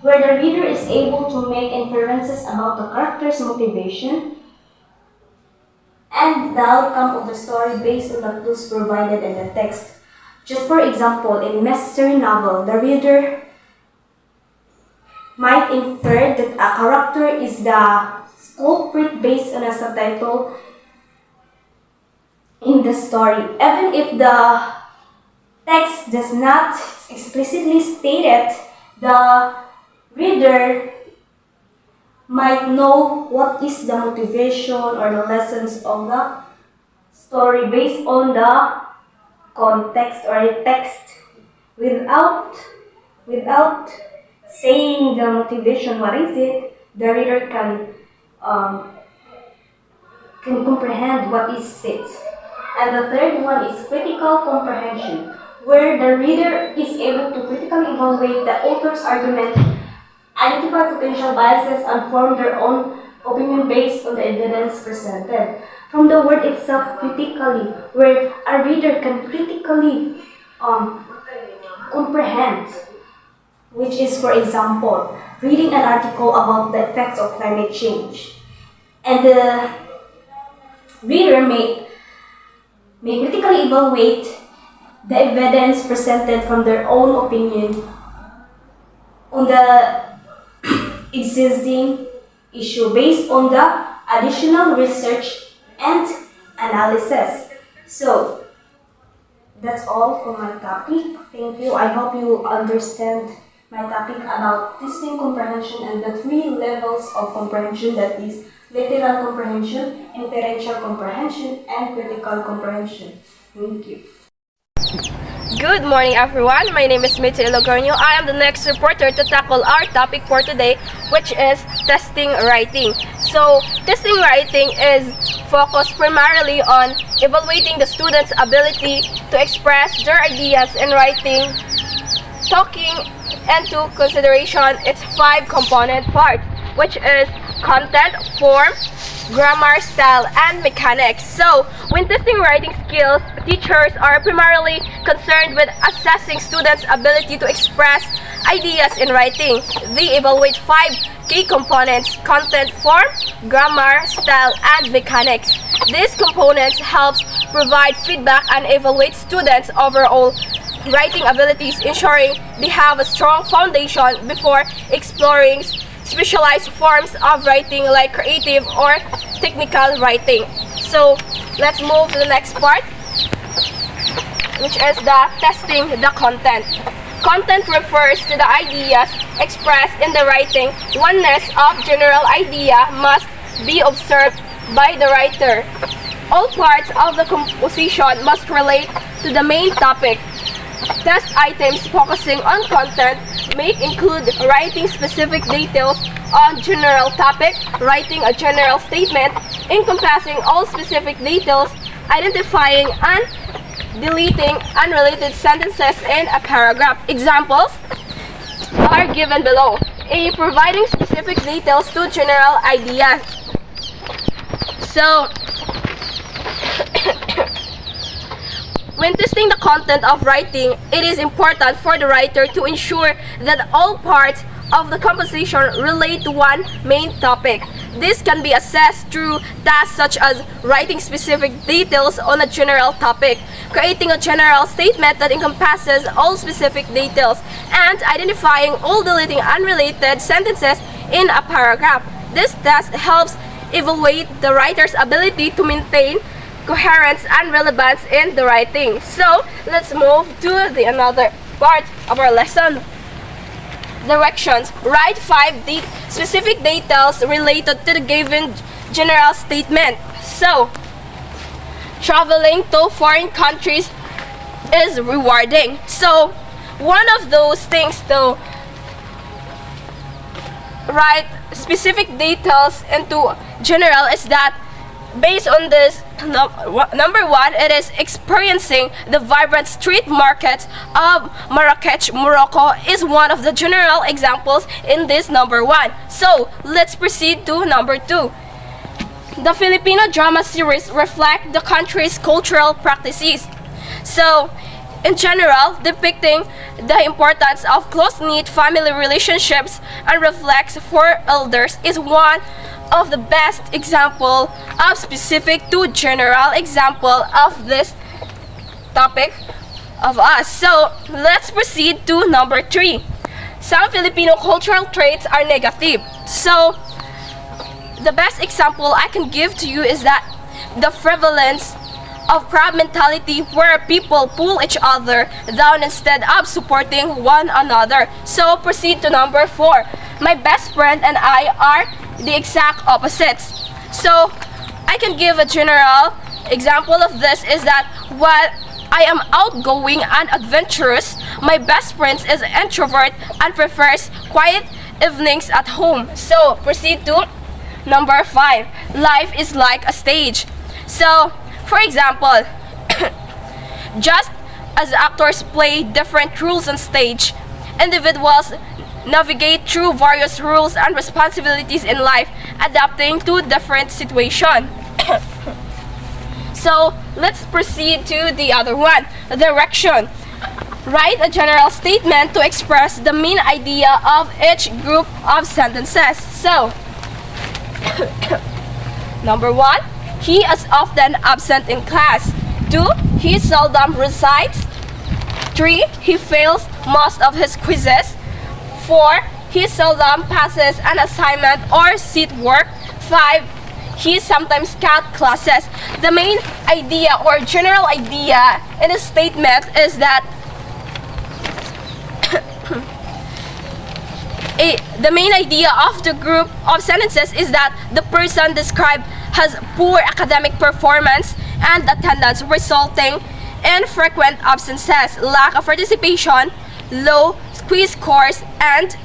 where the reader is able to make inferences about the character's motivation and the outcome of the story based on the clues provided in the text. Just for example, in mystery novel, the reader might infer that a character is the culprit based on a subtitle in the story, even if the text does not explicitly state it. The reader might know what is the motivation or the lessons of the story based on the context or text without saying the motivation, what is it, the reader can comprehend what is said. And the third one is critical comprehension, where the reader is able to critically evaluate the author's argument, identify potential biases, and form their own opinion based on the evidence presented. From the word itself, critically, where a reader can critically comprehend, which is, for example, reading an article about the effects of climate change. And the reader may critically evaluate the evidence presented from their own opinion on the existing issue based on the additional research and analysis. So, that's all for my topic. Thank you. I hope you understand my topic about testing comprehension and the three levels of comprehension, that is literal comprehension, inferential comprehension, and critical comprehension. Thank you. Good morning, everyone. My name is Mitzi Logornio. I am the next reporter to tackle our topic for today, which is testing writing. So, testing writing is focused primarily on evaluating the student's ability to express their ideas in writing, taking into consideration its 5 component parts, which is content, form, grammar, style, and mechanics. So, when testing writing skills, teachers are primarily concerned with assessing students' ability to express ideas in writing. They evaluate 5 key components: content, form, grammar, style, and mechanics. These components help provide feedback and evaluate students' overall writing abilities, ensuring they have a strong foundation before exploring specialized forms of writing like creative or technical writing. So, let's move to the next part, which is the testing the content. Content refers to the ideas expressed in the writing. Oneness of general idea must be observed by the writer. All parts of the composition must relate to the main topic. Test items focusing on content may include writing specific details on general topic, writing a general statement encompassing all specific details, identifying and deleting unrelated sentences in a paragraph. Examples are given below. A. Providing specific details to general ideas. So, when testing the content of writing, it is important for the writer to ensure that all parts of the composition relate to one main topic. This can be assessed through tasks such as writing specific details on a general topic, creating a general statement that encompasses all specific details, and identifying all deleting unrelated sentences in a paragraph. This test helps evaluate the writer's ability to maintain coherence and relevance in the writing. So, let's move to another part of our lesson. Directions. Write 5 specific details related to the given general statement. So, traveling to foreign countries is rewarding. So, one of those things to write specific details into general is that based on this, number one, it is experiencing the vibrant street markets of Marrakech, Morocco is one of the general examples in this number one. So, let's proceed to number two. The Filipino drama series reflect the country's cultural practices. So, in general, depicting the importance of close-knit family relationships and reflects for elders is one of the best example of specific to general example of this topic of us. So, let's proceed to number three. Some Filipino cultural traits are negative. So, the best example I can give to you is that the prevalence of crab mentality where people pull each other down instead of supporting one another. So proceed to number four. My best friend and I are the exact opposites. So I can give a general example of this is that while I am outgoing and adventurous, my best friend is an introvert and prefers quiet evenings at home. So proceed to number five. Life is like a stage. So, for example, just as actors play different roles on stage, individuals navigate through various roles and responsibilities in life, adapting to different situations. So, let's proceed to the other one, direction. Write a general statement to express the main idea of each group of sentences. So, number one, he is often absent in class. 2. He seldom recites. 3. He fails most of his quizzes. 4. He seldom passes an assignment or seat work. 5. He sometimes cut classes. The main idea or general idea in a statement is that the main idea of the group of sentences is that the person described has poor academic performance and attendance resulting in frequent absences, lack of participation, low quiz scores, and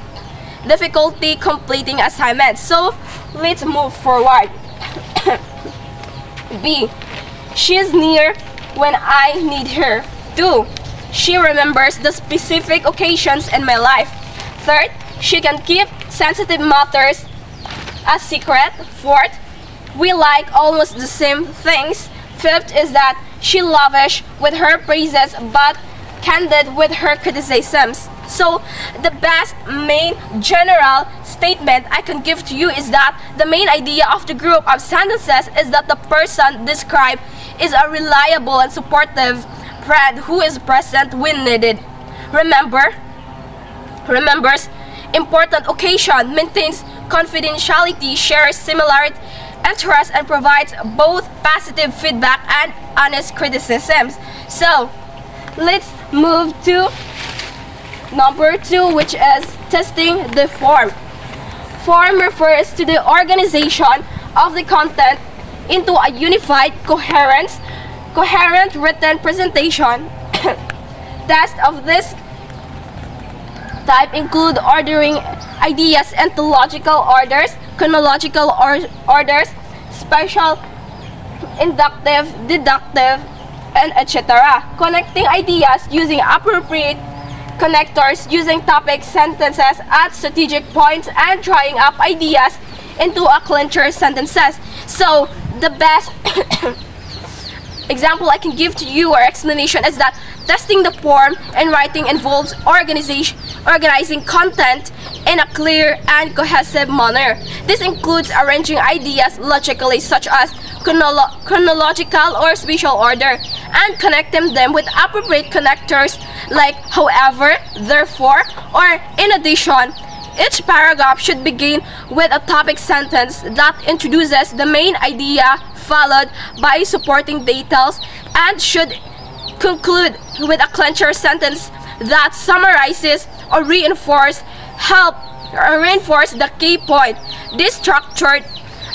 difficulty completing assignments. So, let's move forward. B. She is near when I need her. 2. She remembers the specific occasions in my life. 3rd, she can keep sensitive matters a secret. 4th, we like almost the same things. 5th is that she lavish with her praises but candid with her criticisms. So the best main general statement I can give to you is that the main idea of the group of sentences is that the person described is a reliable and supportive friend who is present when needed. Remembers important occasion, maintains confidentiality, shares similar interests, and provides both positive feedback and honest criticisms. So, let's move to number 2, which is testing the form. Form refers to the organization of the content into a unified, coherent written presentation. Tests of this type include ordering ideas into logical orders, chronological orders, spatial, inductive, deductive, and etc. Connecting ideas using appropriate connectors, using topic sentences at strategic points, and drawing up ideas into a clincher sentences. So, the best example I can give to you or explanation is that testing the form in writing involves organizing content in a clear and cohesive manner. This includes arranging ideas logically, such as chronological or spatial order, and connecting them with appropriate connectors like however, therefore, or in addition. Each paragraph should begin with a topic sentence that introduces the main idea, followed by supporting details, and should conclude with a clincher sentence that summarizes or reinforce the key point. This structured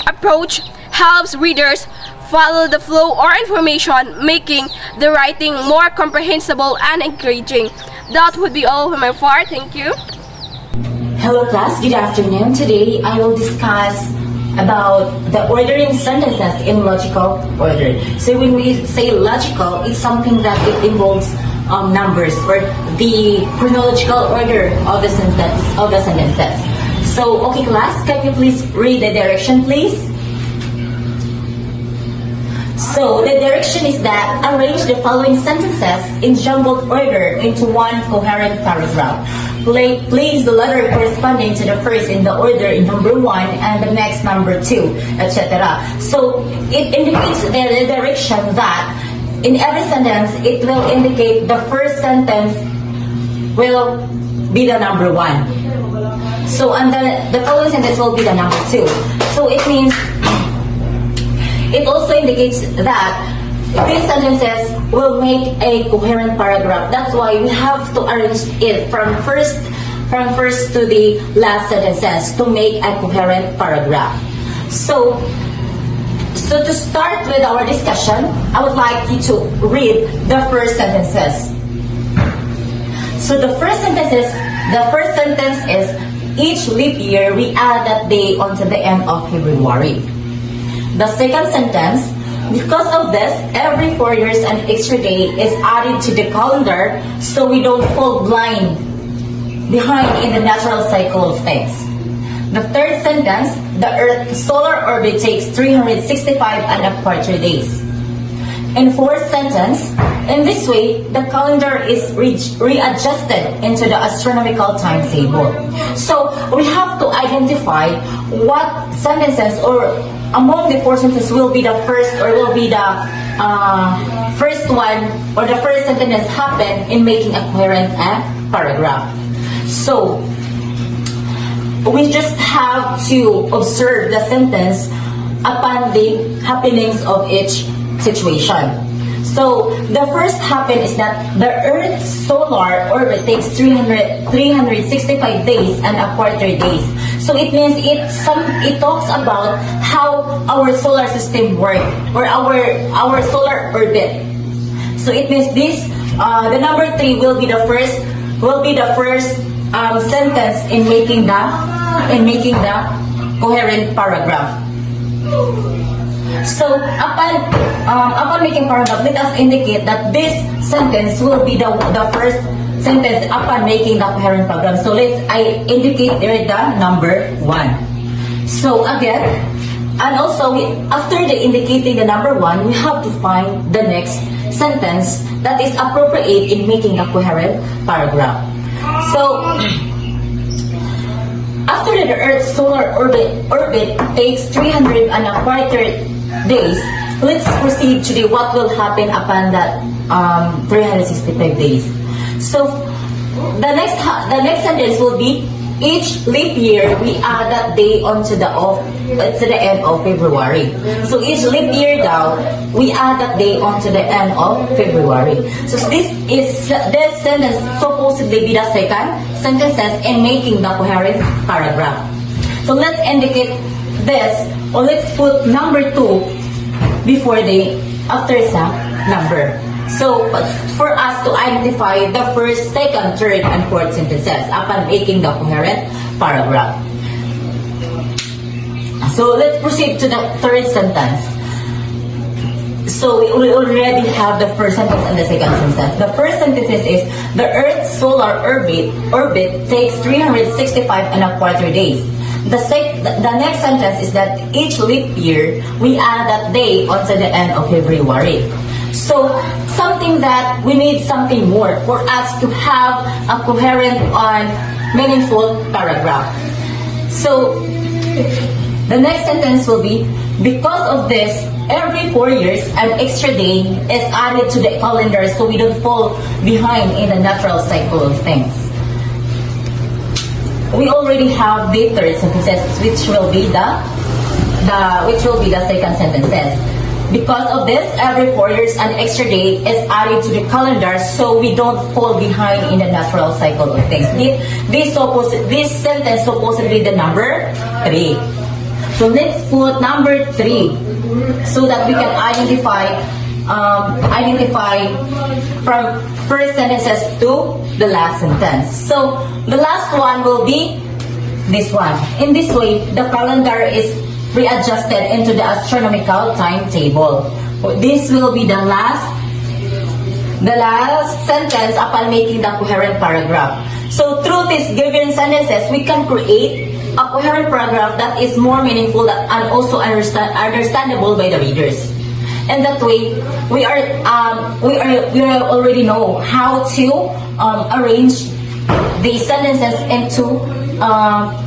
approach helps readers follow the flow or information, making the writing more comprehensible and engaging. That would be all on my part. Thank you. Hello class, good afternoon. Today I will discuss about the ordering sentences in logical order. So when we say logical, it's something that it involves numbers or the chronological order of the sentences. So okay class, can you please read the direction please? So the direction is that arrange the following sentences in jumbled order into one coherent paragraph. Place the letter corresponding to the first in the order in number 1 and the next number 2, etc. So it indicates the direction that in every sentence it will indicate the first sentence will be the number 1. So and the following sentence will be the number 2. So it means it also indicates that these sentences will make a coherent paragraph. That's why we have to arrange it from first to the last sentences to make a coherent paragraph. So to start with our discussion, I would like you to read the first sentences. So the first sentence is each leap year we add that day onto the end of February. The second sentence, because of this, every 4 years an extra day is added to the calendar so we don't fall behind in the natural cycle of things. The third sentence, the Earth's solar orbit takes 365 and a quarter days. In fourth sentence, in this way, the calendar is readjusted into the astronomical timetable. So we have to identify what sentences or among the 4 sentences will be the first or will be the first one or the first sentence happen in making a coherent paragraph. So we just have to observe the sentence upon the happenings of each situation. So the first happen is that the Earth's solar orbit takes 365 days and a quarter days. So it means it talks about how our solar system works or our solar orbit. So it means this the number 3 will be the first sentence in making the coherent paragraph. So upon making paragraph, let us indicate that this sentence will be the first sentence upon making the coherent paragraph. So I indicate there the number 1. So again, and also after indicating the number 1, we have to find the next sentence that is appropriate in making a coherent paragraph. So after the Earth's solar orbit takes 300 and a quarter days, let's proceed to what will happen upon that 365 days. So the next sentence will be each leap year we add that day onto the end of February. So each leap year we add that day onto the end of February. So this sentence supposedly be the second sentences in making the coherent paragraph. So let's indicate this, or let's put number 2 before after some number. So for us to identify the first, second, third, and fourth sentences upon making the coherent paragraph. So let's proceed to the third sentence. So we already have the first sentence and the second sentence. The first sentence is the Earth's solar orbit takes 365 and a quarter days. The next sentence is that each leap year we add that day onto the end of February. So something that we need something more for us to have a coherent and meaningful paragraph. So the next sentence will be, because of this, every 4 years an extra day is added to the calendar so we don't fall behind in the natural cycle of things. We already have the third sentences, which will be the second sentences. Because of this, every 4 years an extra day is added to the calendar so we don't fall behind in the natural cycle of things. This sentence supposedly the number 3. So let's put number 3 so that we can identify from first sentences to the last sentence. So the last one will be this one. In this way, the calendar is readjusted into the astronomical timetable. This will be the last sentence upon making the coherent paragraph. So through these given sentences, we can create a coherent paragraph that is more meaningful and also understandable by the readers. And that way, we already know how to arrange the sentences into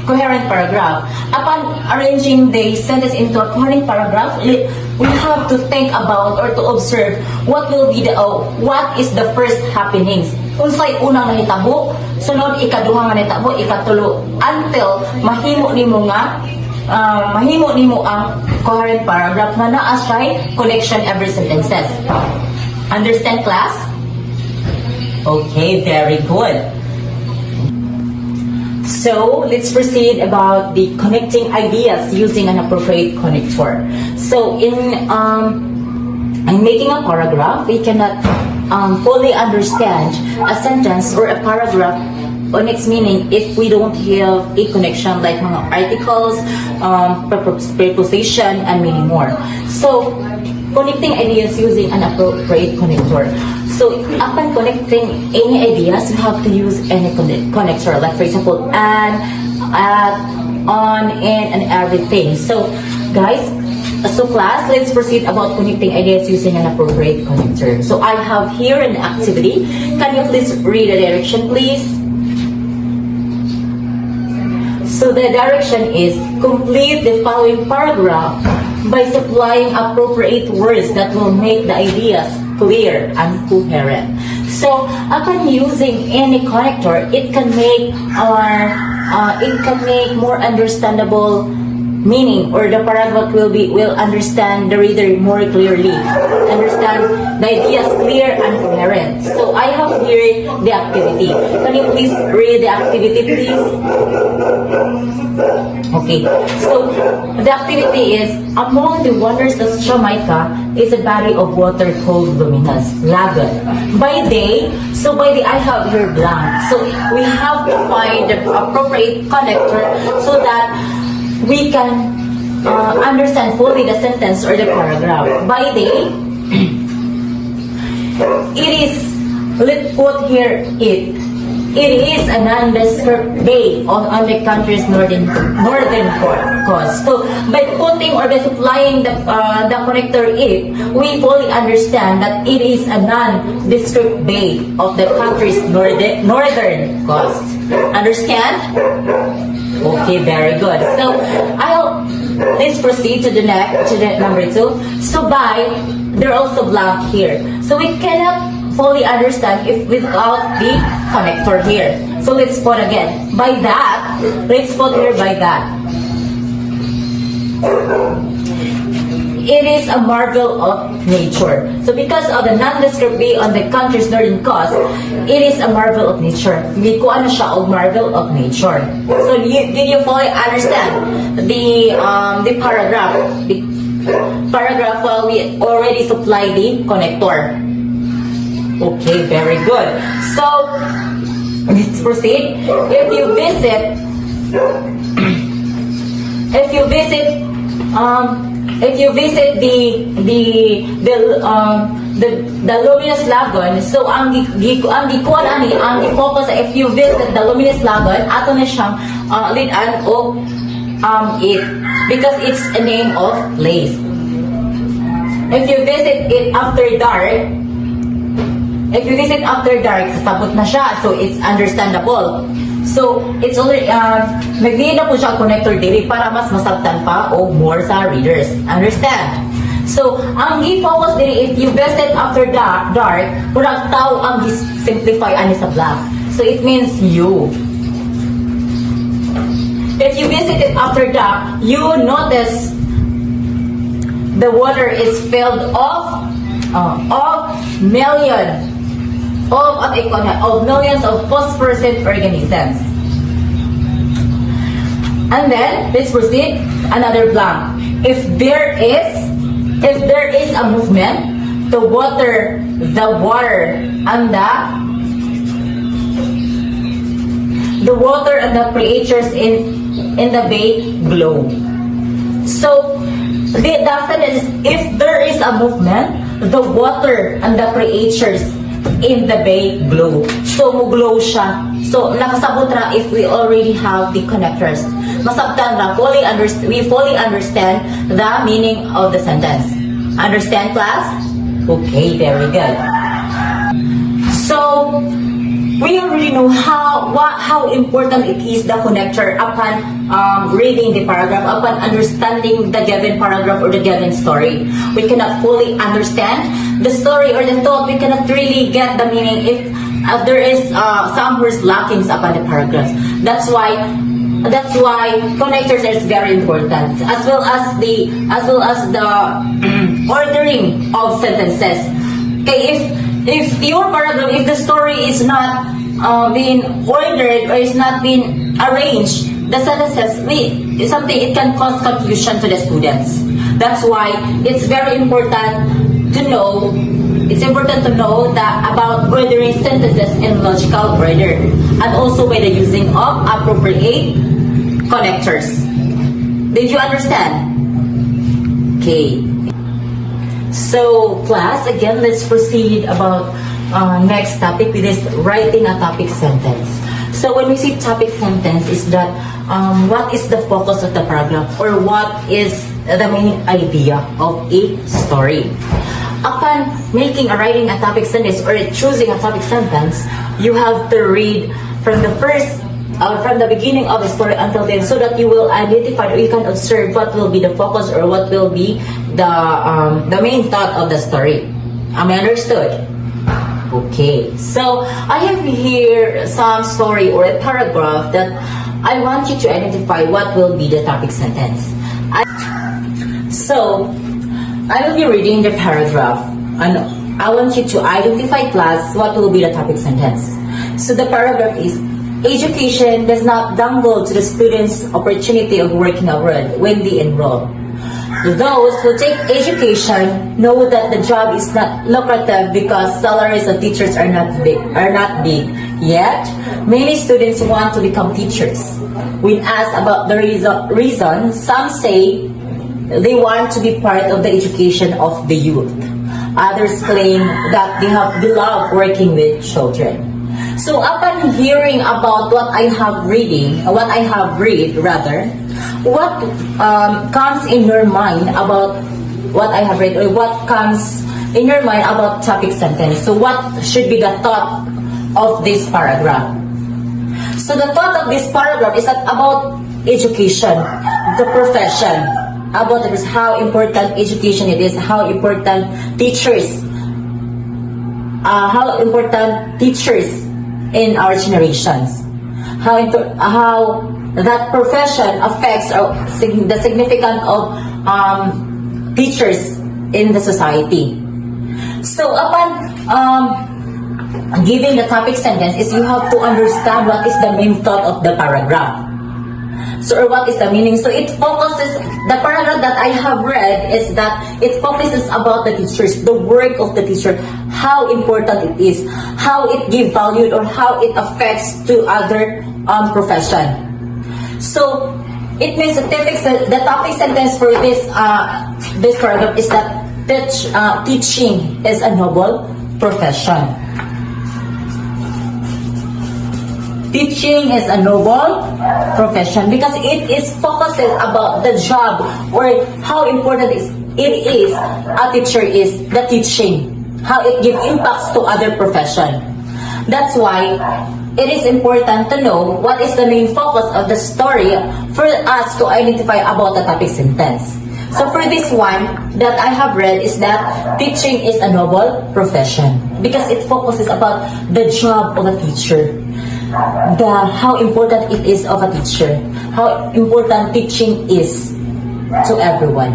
coherent paragraph. Upon arranging the sentence into a coherent paragraph, we have to think about or to observe what is the first happenings. Unsay unang nahitabo, sunod ikaduha nga nahitabo, ikatulo, until mahimo nimo ang coherent paragraph na naa siya connection every sentences. Understand, class? Okay, very good. So, let's proceed about the connecting ideas using an appropriate connector. So, in making a paragraph, we cannot fully understand a sentence or a paragraph on its meaning if we don't have a connection like mga articles, preposition, and many more. So, connecting ideas using an appropriate connector. So, upon connecting any ideas, you have to use any connector. Like, for example, and, at, on, in, and everything. So, guys, so class, let's proceed about connecting ideas using an appropriate connector. So, I have here an activity. Can you please read the direction, please? So, the direction is complete the following paragraph by supplying appropriate words that will make the ideas clear and coherent. So, upon using any connector, it can make more understandable meaning, or the paragraph will understand the reader more clearly, understand the ideas clear and coherent. So, I have here the activity. Can you please read the activity, please? Okay, so the activity is, among the wonders of Jamaica is a body of water called luminous lagoon. By day, I have here blank. So we have to find the appropriate connector so that we can understand fully the sentence or the paragraph. By day, it is, let's put here it. It is a nondescript bay on the country's northern coast. So, by putting or by supplying the connector it, we fully understand that it is a nondescript bay of the country's northern coast. Understand? Okay, very good. So, let's proceed to the number 2. So, by, they're also blank here. So, we cannot fully understand if without the connector here. So let's put again. By that, let's put here by that. It is a marvel of nature. So because of the nondescript bay on the country's northern coast, it is a marvel of nature. Hindi ko ano siya og marvel of nature. So did you fully understand the paragraph? The paragraph, well, we already supplied the connector. Okay, very good. So, let's proceed. If you visit the luminous lagoon, so ang gikuan ani, ang focus if you visit the luminous lagoon, ato na siyang lidan o it, because it's a name of place. If you visit it after dark, sabot na siya, so it's understandable. So, it's already, nagdiin na po siya connector dili para mas masabtan pa o more sa readers. Understand? So, ang i-focus dili, if you visit after dark, murag tao ang simplify ani sa black. So, it means you. If you visit it after dark, you notice the water is filled of millions of phosphorescent organisms. And then let's proceed. Another blank. If there is a movement, the water and the creatures in the bay glow. So the sentence is, if there is a movement, the water and the creatures in the bay glow. So glow siya. So nakasabot ra if we already have the connectors. Masabtan ra we fully understand the meaning of the sentence. Understand, class? Okay, very good. So we already know how important it is, the connector, upon reading the paragraph, upon understanding the given paragraph or the given story. We cannot fully understand the story or the thought. We cannot really get the meaning if there is some words lacking upon the paragraphs. That's why connectors is very important, as well as the ordering of sentences. Okay, if your paragraph, if the story is not being ordered or is not being arranged, the sentences it can cause confusion to the students. That's why it's very important to know. It's important to know that about ordering sentences in logical order, and also by the using of appropriate connectors. Did you understand? Okay. So, class, again, let's proceed about next topic, with this writing a topic sentence. So, when we see topic sentence, is that what is the focus of the paragraph, or what is the main idea of a story? Upon writing a topic sentence or choosing a topic sentence, you have to read from the beginning of the story until then, so that you will identify or you can observe what will be the focus or what will be the main thought of the story. Am I understood? Okay, so I have here some story or a paragraph that I want you to identify what will be the topic sentence. So I will be reading the paragraph, and I want you to identify, class, what will be the topic sentence. So the paragraph is, education does not dangle to the students opportunity of working abroad when they enroll. Those who take education know that the job is not lucrative because salaries of teachers are not big. Yet, many students want to become teachers. When asked about the reason, some say they want to be part of the education of the youth. Others claim that they love working with children. So upon hearing about what I have read, what comes in your mind about what I have read, or what comes in your mind about topic sentence? So what should be the thought of this paragraph? So the thought of this paragraph is that about education, the profession, about how important education it is, how important teachers in our generations, how that profession affects the significance of teachers in the society. So upon giving the topic sentence, is you have to understand what is the main thought of the paragraph. So, or what is the meaning? So it focuses, the paragraph that I have read is that it focuses about the teachers, the work of the teacher, how important it is, how it gives value, or how it affects to other profession. So it means the topic sentence for this paragraph is that teaching is a noble profession. Teaching is a noble profession because it focuses about the job, or how important it is a teacher is the teaching, how it gives impacts to other profession. That's why it is important to know what is the main focus of the story for us to identify about the topic sentence. So for this one that I have read is that teaching is a noble profession because it focuses about the job of a teacher. How important it is of a teacher, how important teaching is to everyone.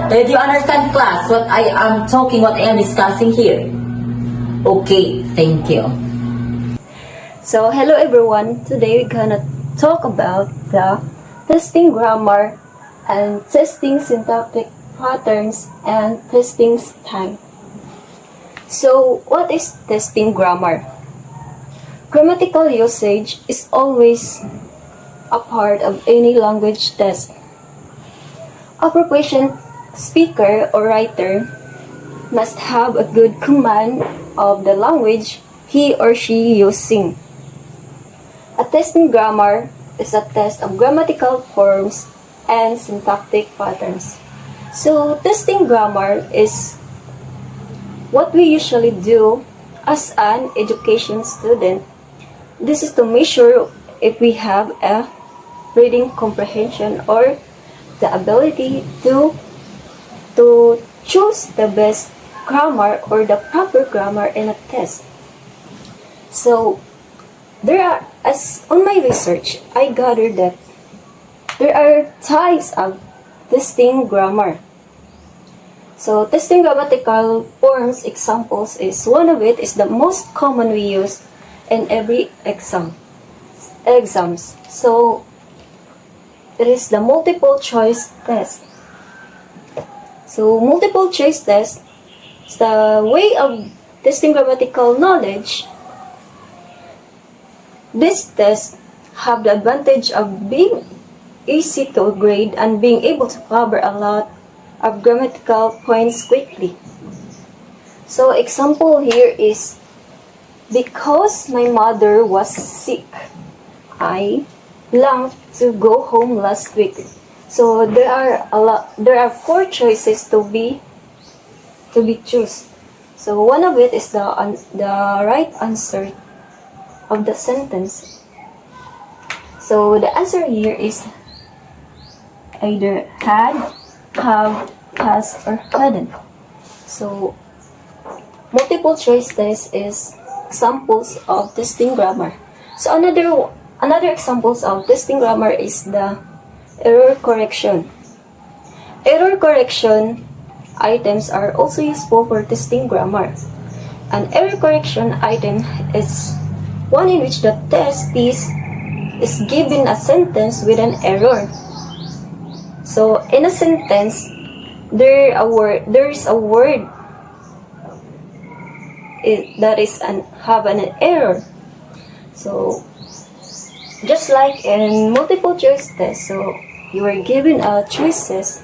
Did you understand, class, what I am discussing here? Okay, thank you. So, hello everyone. Today we're gonna talk about the testing grammar, and testing syntactic patterns, and testing style. So, what is testing grammar? Grammatical usage is always a part of any language test. A proficient speaker or writer must have a good command of the language he or she using. A testing grammar is a test of grammatical forms and syntactic patterns. So, testing grammar is what we usually do as an education student. This is to measure if we have a reading comprehension or the ability to choose the best grammar or the proper grammar in a test. So, as on my research, I gathered that there are types of testing grammar. So, testing grammatical forms examples is one of it is the most common we use in every exams. So, it is the multiple choice test. So, multiple choice test is the way of testing grammatical knowledge. These tests have the advantage of being easy to grade and being able to cover a lot of grammatical points quickly. So, example here is, because my mother was sick, I longed to go home last week. So there are 4 choices to be choose. So one of it is the right answer of the sentence. So the answer here is either had, have, has, or hadn't. So multiple choice test is examples of testing grammar. So another examples of testing grammar is the error correction. Error correction items are also useful for testing grammar. An error correction item is one in which the testee is given a sentence with an error. So in a sentence, there is a word that is have an error. So just like in multiple choice test, so you are given choices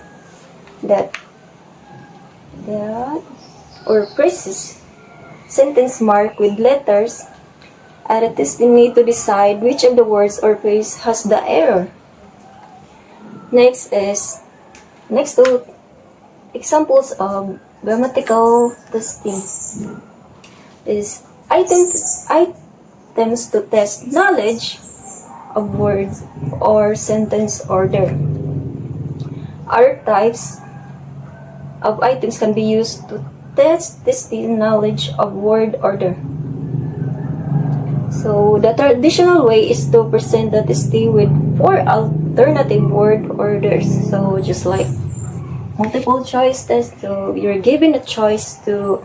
that or phrases, sentence marked with letters, and it is the need to decide which of the words or phrase has the error. Next to examples of grammatical testing is items to test knowledge of words or sentence order. Other types of items can be used to test the knowledge of word order. So the traditional way is to present the testee with 4 alternative word orders. So just like multiple choice test, so you're given a choice to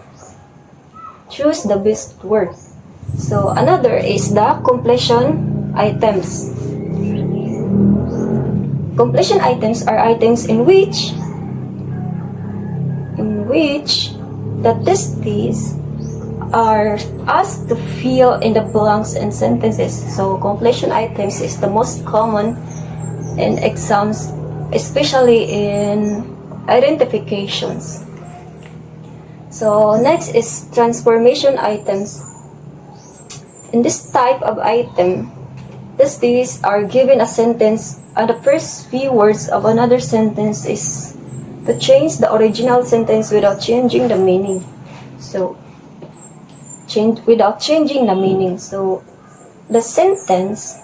choose the best word. So another is the completion items. Completion items are items in which the testees are asked to fill in the blanks in sentences. So completion items is the most common in exams, especially in identifications. So next is transformation items. In this type of item, testees are given a sentence and the first few words of another sentence is to change the original sentence without changing the meaning. So without changing the meaning. So the sentence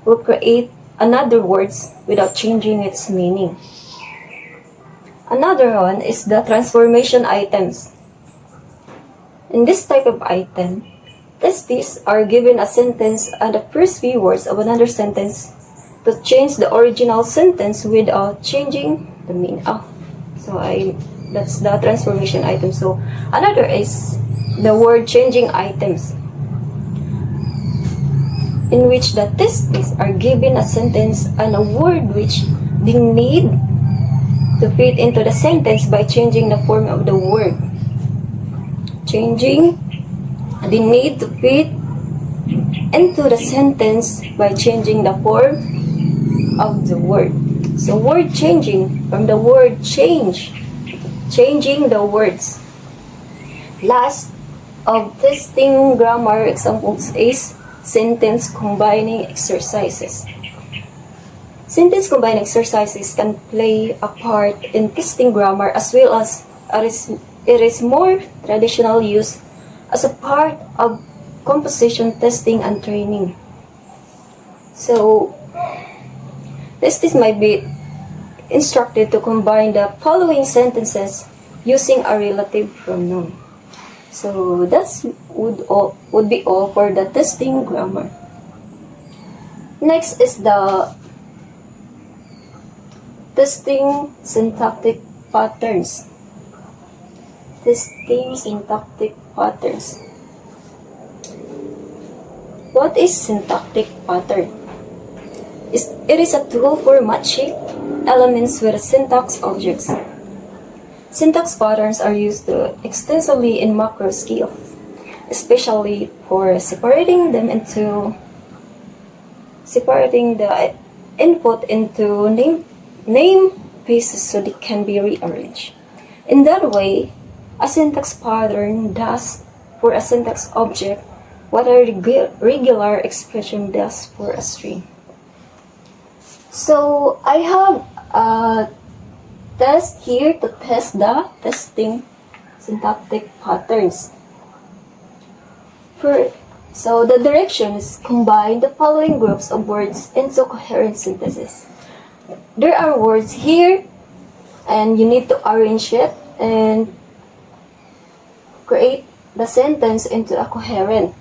will create another words without changing its meaning. Another one is the transformation items. In this type of item, testees are given a sentence and the first few words of another sentence to change the original sentence without changing the meaning. That's the transformation item. So another is the word changing items. in which the testees are given a sentence and a word which they need to fit into the sentence by changing the form of the word. Changing the need to fit into the sentence by changing the form of the word. So word changing from the word change, changing the words. Last of testing grammar examples is sentence combining exercises. Sentence combining exercises can play a part in testing grammar as well as it is more traditional use as a part of composition testing and training. So, testees might be instructed to combine the following sentences using a relative pronoun. So that's would be all for the testing grammar. Next is the testing syntactic patterns. Testing syntactic patterns. What is syntactic pattern? It is a tool for matching elements with syntax objects. Syntax patterns are used extensively in macro skills, especially for separating the input into name pieces so they can be rearranged. In that way, a syntax pattern does for a syntax object what a regular expression does for a string. So I have a test here to test the testing syntactic patterns. So the direction is combine the following groups of words into coherent synthesis. There are words here and you need to arrange it and create the sentence into a coherent.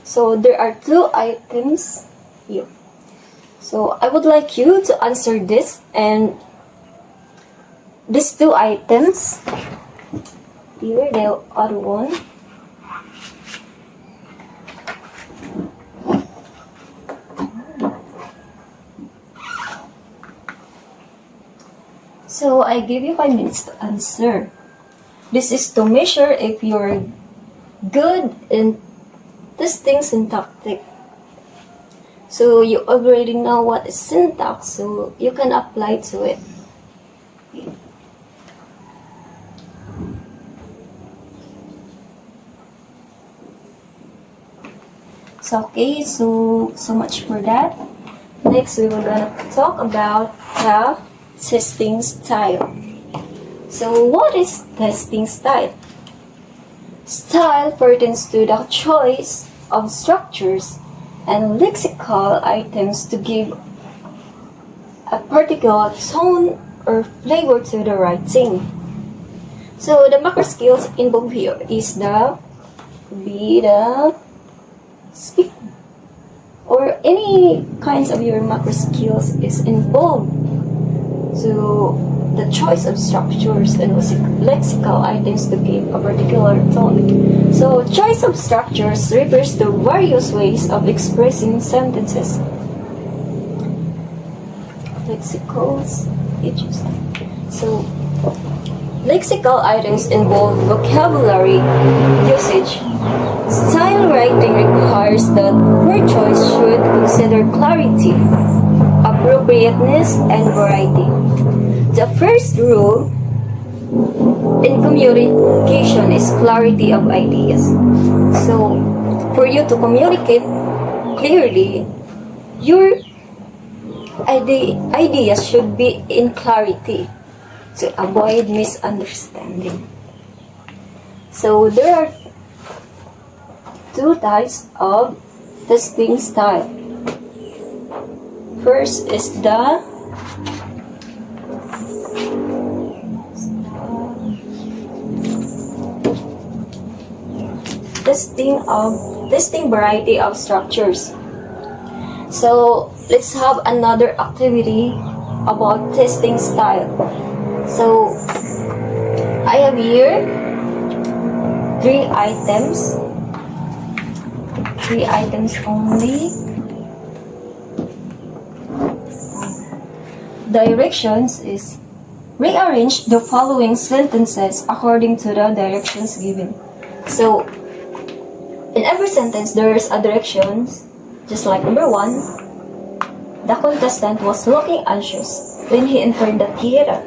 So there are two items here. So I would like you to answer this and these two items. Here the other one. So I give you 5 minutes to answer. This is to measure if you're good in testing syntactic. So you already know what is syntax, so you can apply to it. So okay, so much for that. Next we will gonna talk about the testing style. So what is testing style? Style pertains to the choice of structures and lexical items to give a particular tone or flavor to the writing. So the macro skills involved here is the speak or any kinds of your macro skills is involved to the choice of structures and lexical items to give a particular tone. So choice of structures refers to various ways of expressing sentences. Lexicals, so lexical items involve vocabulary usage. Style writing requires that word choice should consider clarity, appropriateness, and variety. The first rule in communication is clarity of ideas. So, for you to communicate clearly, your ideas should be in clarity to avoid misunderstanding. So, there are two types of testing style. First is the testing variety of structures. So let's have another activity about testing style. So I have here 3 items. 3 items only. Directions is rearrange the following sentences according to the directions given. So, in every sentence, there's a directions, just like number 1, the contestant was looking anxious when he entered the theater.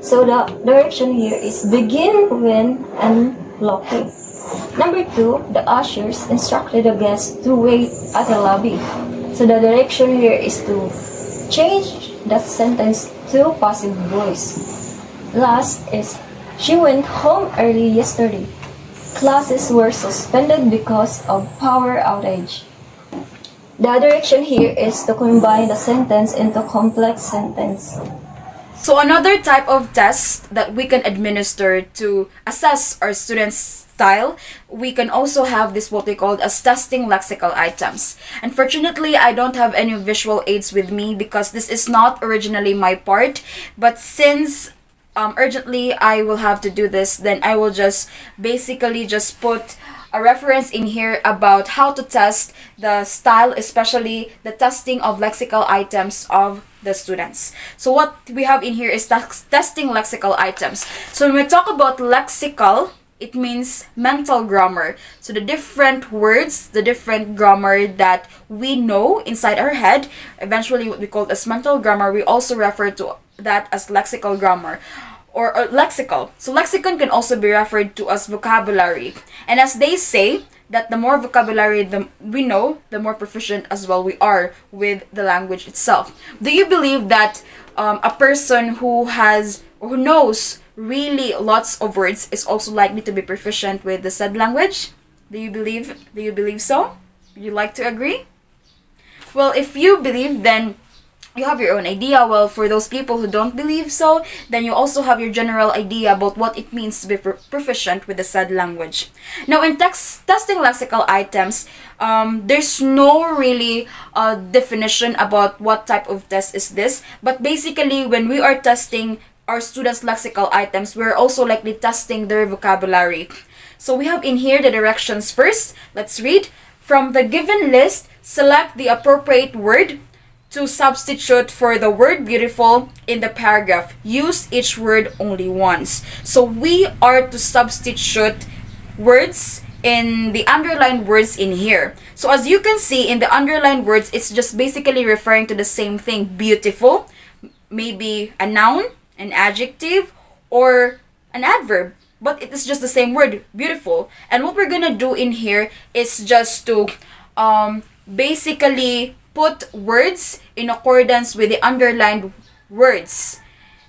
So the direction here is begin when unlocking. Number 2, the ushers instructed the guests to wait at the lobby. So the direction here is to change the sentence to passive voice. Last is, she went home early yesterday. Classes were suspended because of power outage. The direction here is to combine the sentence into complex sentence. So another type of test that we can administer to assess our students' style, we can also have this what we call as testing lexical items. Unfortunately, I don't have any visual aids with me because this is not originally my part, but since urgently I will have to do this, then I will just basically just put a reference in here about how to test the style, especially the testing of lexical items of the students. So what we have in here is testing lexical items. So when we talk about lexical, it means mental grammar. So the different words, the different grammar that we know inside our head, eventually what we call as mental grammar, we also refer to that as lexical grammar or lexical. So lexicon can also be referred to as vocabulary. And as they say, that the more vocabulary we know, the more proficient as well we are with the language itself. Do you believe that a person who has or who knows really lots of words is also likely to be proficient with the said language? Do you believe so? Would you like to agree? Well, if you believe, then you have your own idea. Well, for those people who don't believe so, then you also have your general idea about what it means to be proficient with the said language. Now, in testing lexical items, there's no really definition about what type of test is this. But basically, when we are testing our students' lexical items, we're also likely testing their vocabulary. So we have in here the directions first. Let's read. From the given list, select the appropriate word to substitute for the word beautiful in the paragraph. Use each word only once. So we are to substitute words in the underlined words in here. So as you can see in the underlined words, it's just basically referring to the same thing. Beautiful, maybe a noun, an adjective, or an adverb. But it is just the same word, beautiful. And what we're gonna do in here is just to basically put words in accordance with the underlined words.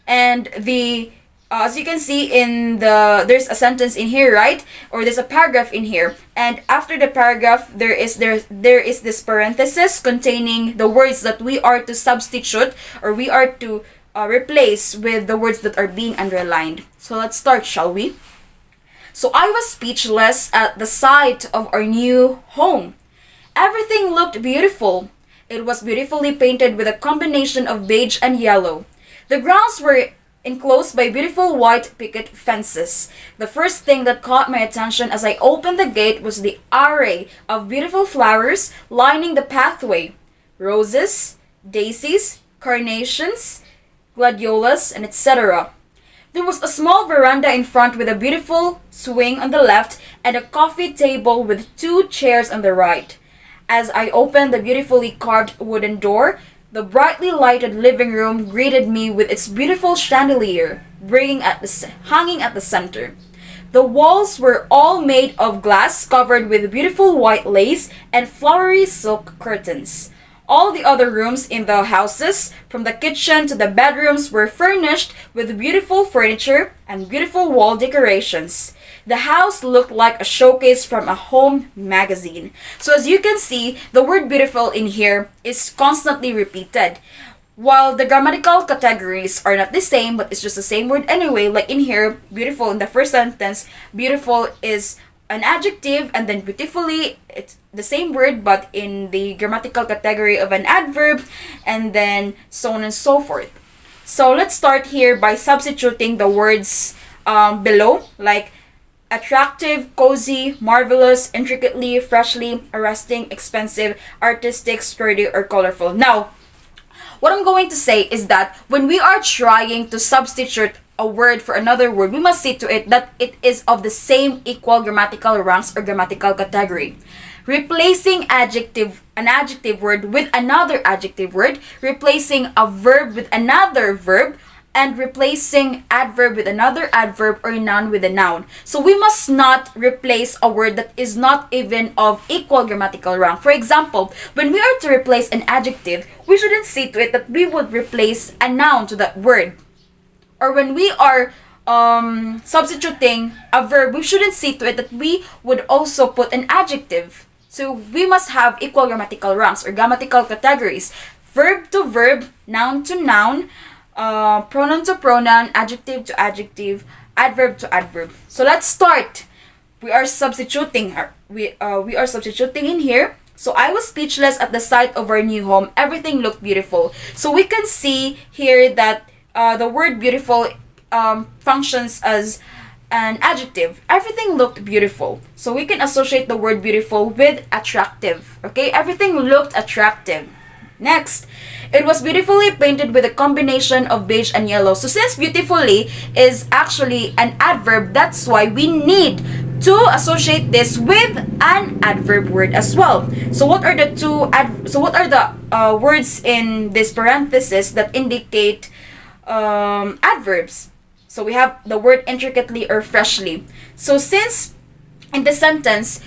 And the as you can see in there's a sentence in here, right? Or there's a paragraph in here. And after the paragraph, there is this parenthesis containing the words that we are to substitute or we are to replace with the words that are being underlined. So let's start, shall we? So I was speechless at the sight of our new home. Everything looked beautiful. It was beautifully painted with a combination of beige and yellow. The grounds were enclosed by beautiful white picket fences. The first thing that caught my attention as I opened the gate was the array of beautiful flowers lining the pathway. Roses, daisies, carnations, gladiolas, and etc. There was a small veranda in front with a beautiful swing on the left and a coffee table with 2 chairs on the right. As I opened the beautifully carved wooden door, the brightly lighted living room greeted me with its beautiful chandelier hanging at the center. The walls were all made of glass covered with beautiful white lace and flowery silk curtains. All the other rooms in the houses, from the kitchen to the bedrooms, were furnished with beautiful furniture and beautiful wall decorations. The house looked like a showcase from a home magazine. So as you can see, the word beautiful in here is constantly repeated. While the grammatical categories are not the same, but it's just the same word anyway, like in here, beautiful in the first sentence, beautiful is an adjective, and then beautifully, it's the same word, but in the grammatical category of an adverb, and then so on and so forth. So let's start here by substituting the words below, like attractive, cozy, marvelous, intricately, freshly, arresting, expensive, artistic, sturdy, or colorful. Now, what I'm going to say is that when we are trying to substitute a word for another word, we must see to it that it is of the same equal grammatical ranks or grammatical category. Replacing an adjective word with another adjective word, replacing a verb with another verb, and replacing adverb with another adverb or noun with a noun. So we must not replace a word that is not even of equal grammatical rank. For example, when we are to replace an adjective, we shouldn't see to it that we would replace a noun to that word. Or when we are substituting a verb, we shouldn't see to it that we would also put an adjective. So we must have equal grammatical ranks or grammatical categories. Verb to verb, noun to noun, pronoun to pronoun, adjective to adjective, adverb to adverb. So let's start. We are substituting. We are substituting in here. So I was speechless at the sight of our new home. Everything looked beautiful. So we can see here that the word beautiful functions as an adjective. Everything looked beautiful. So we can associate the word beautiful with attractive. Okay, everything looked attractive. Next, it was beautifully painted with a combination of beige and yellow. So since beautifully is actually an adverb, that's why we need to associate this with an adverb word as well. So what are the words in this parenthesis that indicate adverbs? So we have the word intricately or freshly. So since in the sentence,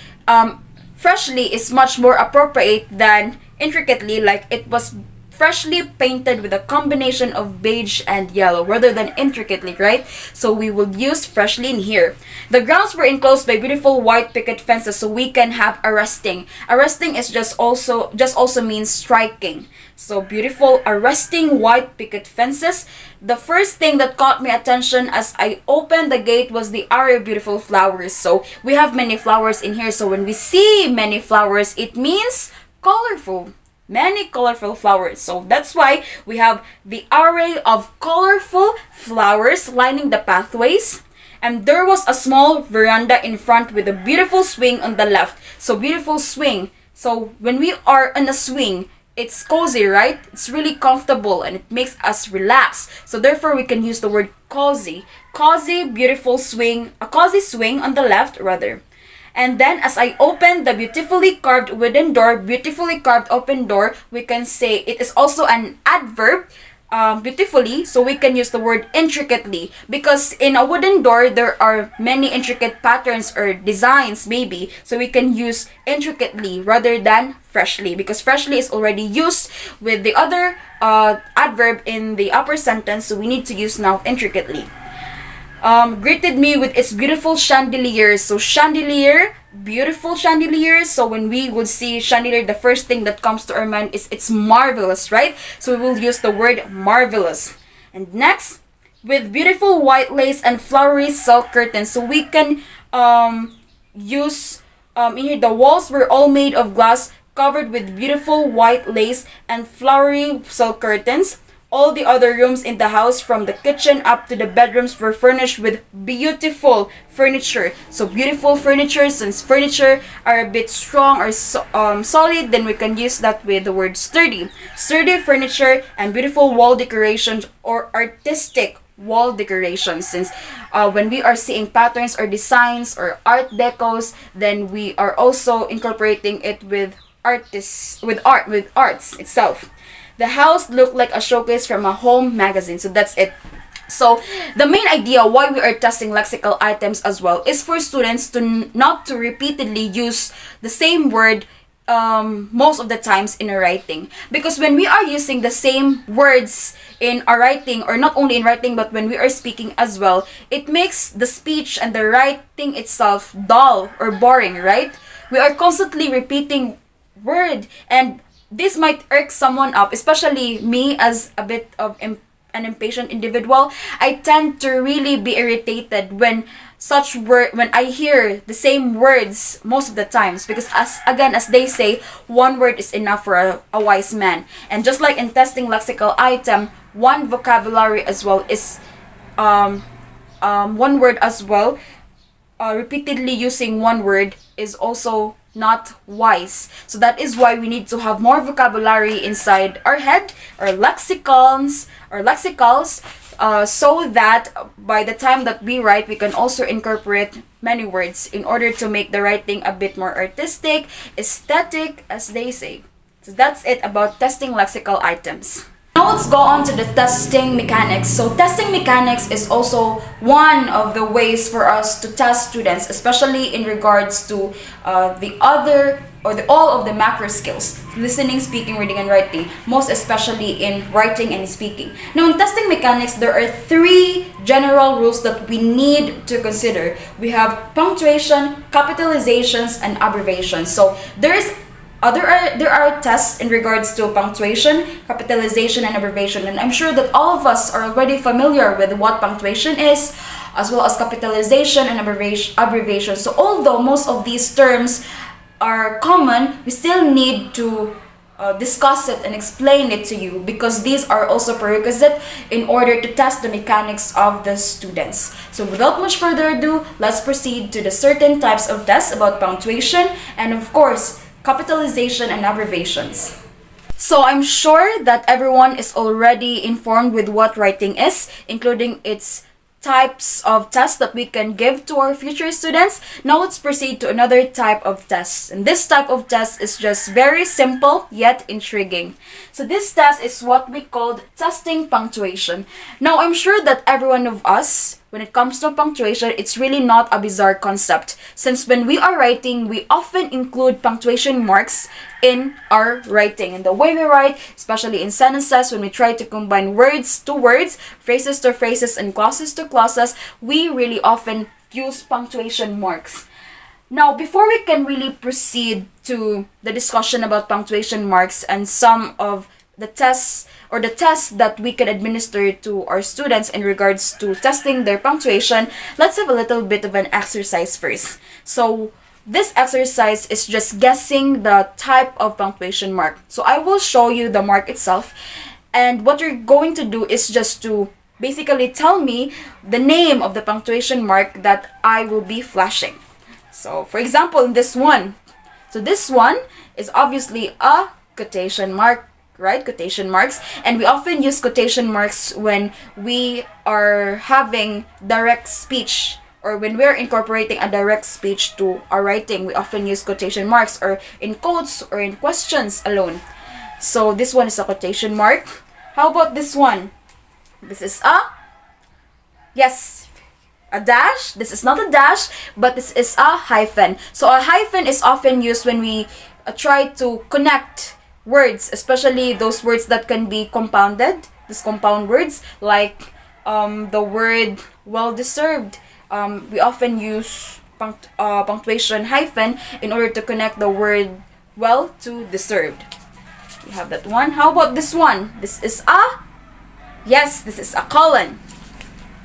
freshly is much more appropriate than intricately, like it was freshly painted with a combination of beige and yellow rather than intricately, right? So we will use freshly in here. The grounds were enclosed by beautiful white picket fences, so we can have arresting. Arresting is just also means striking. So beautiful arresting white picket fences. The first thing that caught my attention as I opened the gate was the array of beautiful flowers. So we have many flowers in here. So when we see many flowers, it means colorful. Many colorful flowers. So that's why we have the array of colorful flowers lining the pathways. And there was a small veranda in front with a beautiful swing on the left. So beautiful swing. So when we are on a swing, it's cozy, right? It's really comfortable and it makes us relax. So therefore we can use the word cozy. Cozy, beautiful swing. A cozy swing on the left rather. And then as I open the beautifully carved wooden door, beautifully carved open door, we can say it is also an adverb, beautifully. So we can use the word intricately, because in a wooden door there are many intricate patterns or designs maybe. So we can use intricately rather than freshly, because freshly is already used with the other adverb in the upper sentence. So we need to use now intricately. Greeted me with its beautiful chandeliers. So chandelier, beautiful chandeliers. So when we would see chandelier, the first thing that comes to our mind is it's marvelous, right? So we will use the word marvelous. And next, with beautiful white lace and flowery silk curtains. So we can use in here, the walls were all made of glass covered with beautiful white lace and flowery silk curtains. All the other rooms in the house, from the kitchen up to the bedrooms, were furnished with beautiful furniture. So beautiful furniture, since furniture are a bit strong or solid, then we can use that with the word sturdy. Sturdy furniture and beautiful wall decorations or artistic wall decorations. Since when we are seeing patterns or designs or art decos, then we are also incorporating it with artists, with arts itself. The house looked like a showcase from a home magazine. So that's it. So the main idea why we are testing lexical items as well is for students to not to repeatedly use the same word most of the times in a writing. Because when we are using the same words in our writing, or not only in writing but when we are speaking as well, it makes the speech and the writing itself dull or boring, right? We are constantly repeating word, and this might irk someone up, especially me as a bit of an impatient individual. I tend to really be irritated when I hear the same words most of the times, because as they say, one word is enough for a wise man. And just like in testing lexical item, one vocabulary as well is one word as well repeatedly using one word is also not wise. So that is why we need to have more vocabulary inside our head, our lexicons, or lexicals, so that by the time that we write, we can also incorporate many words in order to make the writing a bit more artistic, aesthetic, as they say. So that's it about testing lexical items. Now let's go on to the testing mechanics. So testing mechanics is also one of the ways for us to test students, especially in regards to all of the macro skills: listening, speaking, reading, and writing, most especially in writing and speaking. Now in testing mechanics, there are 3 general rules that we need to consider. We have punctuation, capitalizations, and abbreviations. So there are tests in regards to punctuation, capitalization, and abbreviation, and I'm sure that all of us are already familiar with what punctuation is, as well as capitalization and abbreviation. So although most of these terms are common, we still need to discuss it and explain it to you, because these are also prerequisite in order to test the mechanics of the students. So without much further ado, let's proceed to the certain types of tests about punctuation and of course capitalization and abbreviations. So I'm sure that everyone is already informed with what writing is, including its types of tests that we can give to our future students. Now let's proceed to another type of test. And this type of test is just very simple yet intriguing. So this test is what we called testing punctuation. Now I'm sure that every one of us, when it comes to punctuation, it's really not a bizarre concept, since when we are writing, we often include punctuation marks in our writing. And the way we write, especially in sentences, when we try to combine words to words, phrases to phrases, and clauses to clauses, we really often use punctuation marks. Now, before we can really proceed to the discussion about punctuation marks and some of the tests that we can administer to our students in regards to testing their punctuation, let's have a little bit of an exercise first. So this exercise is just guessing the type of punctuation mark. So I will show you the mark itself, and what you're going to do is just to basically tell me the name of the punctuation mark that I will be flashing. So for example, in this one, so this one is obviously a quotation mark, right? Quotation marks. And we often use quotation marks when we are having direct speech, or when we're incorporating a direct speech to our writing. We often use quotation marks, or in quotes, or in questions alone. So this one is a quotation mark. How about this one? This is a dash. This is not a dash, but this is a hyphen. So a hyphen is often used when we try to connect words, especially those words that can be compounded, these compound words, like the word well-deserved. We often use punctuation hyphen in order to connect the word well to deserved. We have that one. How about this one? This is this is a colon.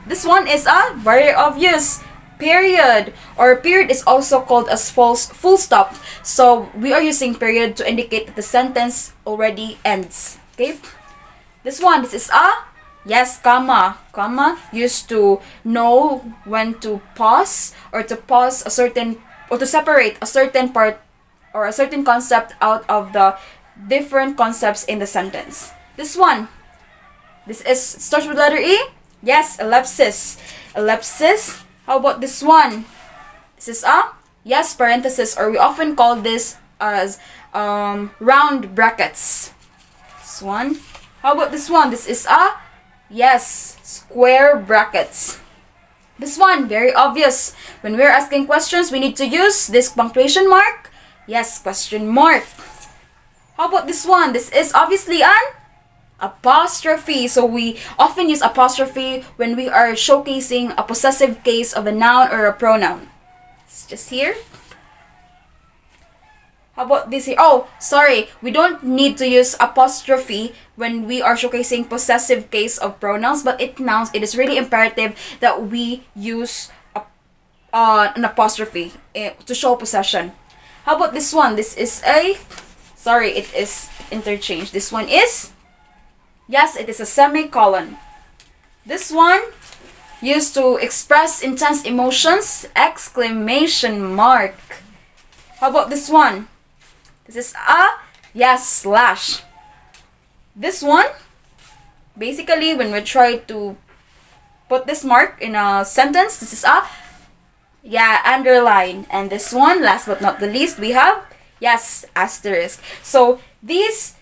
This one is a very obvious period, or period is also called as full stop. So we are using period to indicate that the sentence already ends. Okay. This is comma. Comma used to know when to pause, or to pause a certain, or to separate a certain part or a certain concept out of the different concepts in the sentence. This starts with letter E. Yes, ellipsis. Ellipsis. How about this one? This is parenthesis, or we often call this as round brackets. This one. How about this one? This is square brackets. This one, very obvious. When we're asking questions, we need to use this punctuation mark. Yes, question mark. How about this one? This is obviously an apostrophe. So we often use apostrophe when we are showcasing a possessive case of a noun or a pronoun. It's just here. How about this here? Oh, sorry. We don't need to use apostrophe when we are showcasing possessive case of pronouns, but in nouns, it is really imperative that we use an apostrophe to show possession. How about this one? This is it is interchange. This one is, it is a semicolon. This one, used to express intense emotions, exclamation mark. How about this one? This is a, yes, slash. This one, basically when we try to put this mark in a sentence, this is a, yeah, underline. And this one, last but not the least, we have, yes, asterisk. So these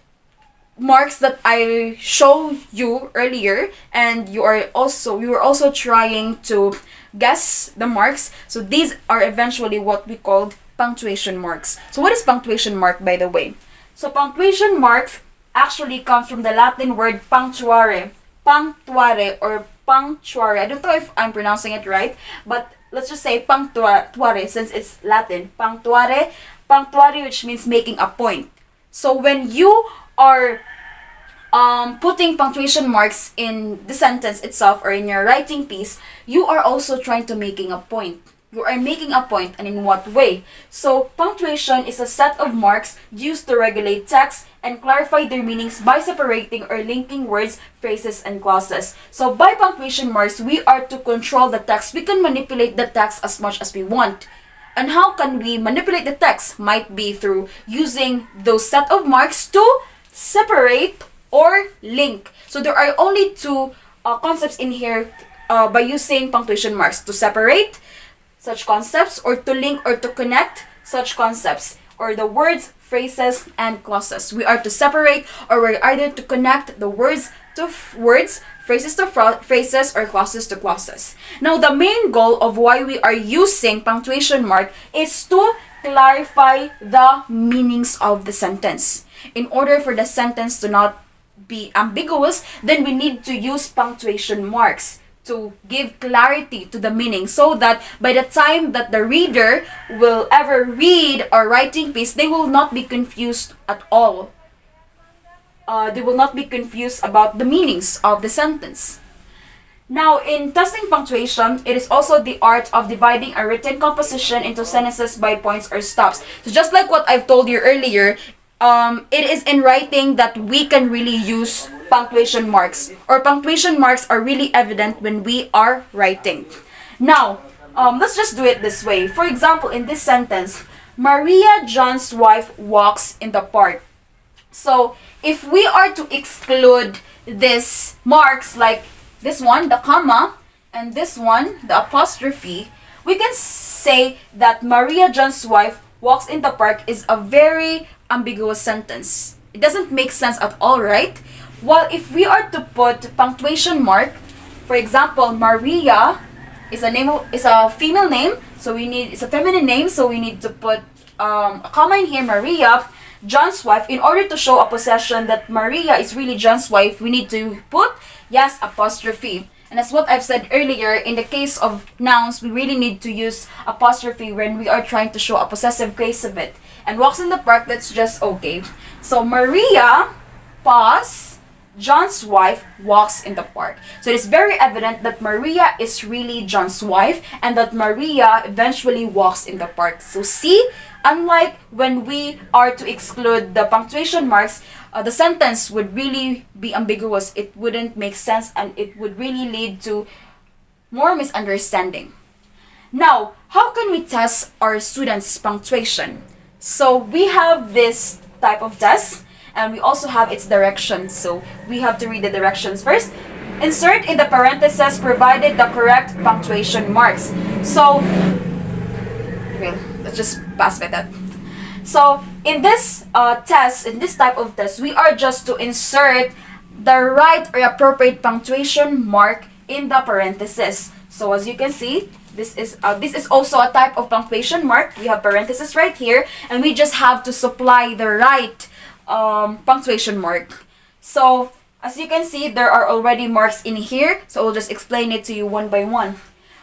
marks that I show you earlier, and you were also trying to guess the marks. So these are eventually what we called punctuation marks. So what is punctuation mark, by the way? So punctuation mark actually comes from the Latin word punctuare. Punctuare or punctuare. I don't know if I'm pronouncing it right, but let's just say punctuare since it's Latin. Punctuare, punctuare, which means making a point. So when you are putting punctuation marks in the sentence itself or in your writing piece, you are also trying to making a point. You are making a point, and in what way? So punctuation is a set of marks used to regulate text and clarify their meanings by separating or linking words, phrases, and clauses. So by punctuation marks, we are to control the text. We can manipulate the text as much as we want. And how can we manipulate the text? Might be through using those set of marks to separate or link. So there are only two concepts in here by using punctuation marks: to separate such concepts, or to link or to connect such concepts, or the words, phrases, and clauses. We are to separate, or we're either to connect the words to words, phrases to phrases, or clauses to clauses. Now, the main goal of why we are using punctuation mark is to clarify the meanings of the sentence. In order for the sentence to not be ambiguous, then we need to use punctuation marks to give clarity to the meaning, so that by the time that the reader will ever read our writing piece, they will not be confused at all. They will not be confused about the meanings of the sentence. Now, in testing punctuation, it is also the art of dividing a written composition into sentences by points or stops. So just like what I've told you earlier, it is in writing that we can really use punctuation marks, or punctuation marks are really evident when we are writing. Now, let's just do it this way. For example, in this sentence, Maria John's wife walks in the park. So, if we are to exclude these marks, like this one, the comma, and this one, the apostrophe, we can say that Maria John's wife walks in the park is a very ambiguous sentence. It doesn't make sense at all, right? While if we are to put punctuation mark, for example, Maria is a female name, so it's a feminine name, so we need to put a comma in here, Maria, John's wife. In order to show a possession that Maria is really John's wife, we need to put, yes, apostrophe. And that's what I've said earlier, in the case of nouns, we really need to use apostrophe when we are trying to show a possessive case of it. And walks in the park, that's just okay. So Maria, pause, John's wife walks in the park. So it is very evident that Maria is really John's wife, and that Maria eventually walks in the park. So see, unlike when we are to exclude the punctuation marks, the sentence would really be ambiguous. It wouldn't make sense, and it would really lead to more misunderstanding. Now, how can we test our students' punctuation? So we have this type of test, and we also have its directions. So we have to read the directions first. Insert in the parentheses provided the correct punctuation marks. So, okay, let's just pass by that. So in this test, in this type of test, we are just to insert the right or appropriate punctuation mark in the parentheses. So as you can see, this is also a type of punctuation mark. We have parentheses right here, and we just have to supply the right punctuation mark. So as you can see, there are already marks in here, so I'll just explain it to you one by one.